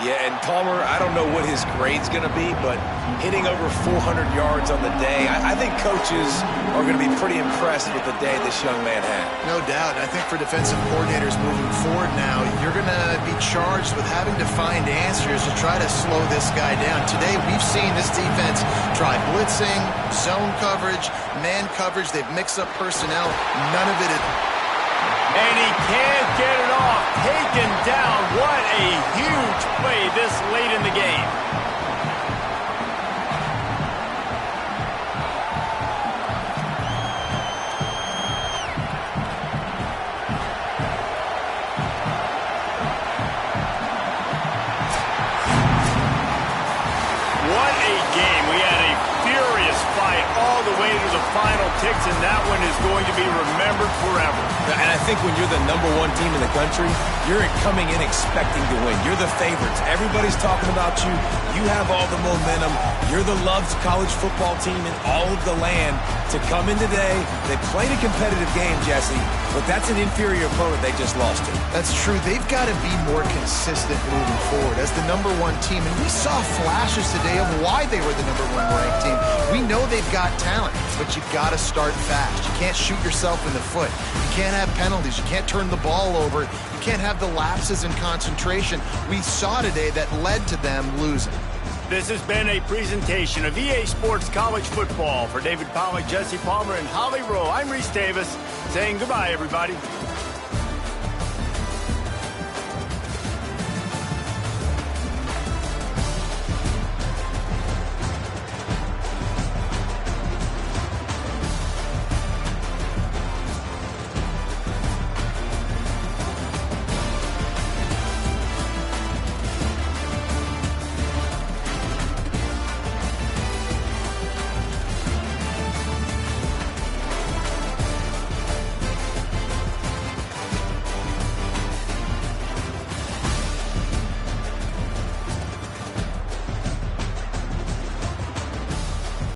S3: Yeah, and Palmer, I don't know what his grade's going to be, but hitting over 400 yards on the day, I think coaches are going to be pretty impressed with the day this young man had.
S4: No doubt. I think for defensive coordinators moving forward now, you're going to be charged with having to find answers to try to slow this guy down. Today, we've seen this defense try blitzing, zone coverage, man coverage. They've mixed up personnel. None of it is...
S1: And he can't get it off. Taken down. What a huge play this late in the game. What a game. We had a furious fight all the way to the final ticks, and that one is going to be remembered forever.
S3: And I think when you're the #1 team in the country, you're coming in expecting to win. You're the favorites. Everybody's talking about you. You have all the momentum. You're the loved college football team in all of the land. To come in today, they played a competitive game, Jesse, but that's an inferior opponent they just lost to.
S4: That's true. They've got to be more consistent moving forward as the #1 team. And we saw flashes today of why they were the #1 ranked team. We know they've got talent, but you've got to start fast. You can't shoot yourself in the foot. You can't have penalties. You can't turn the ball over. You can't have the lapses in concentration we saw today that led to them losing.
S1: This has been a presentation of EA Sports College Football. For David Pollack, Jesse Palmer, and Holly Rowe, I'm Reese Davis saying goodbye, everybody.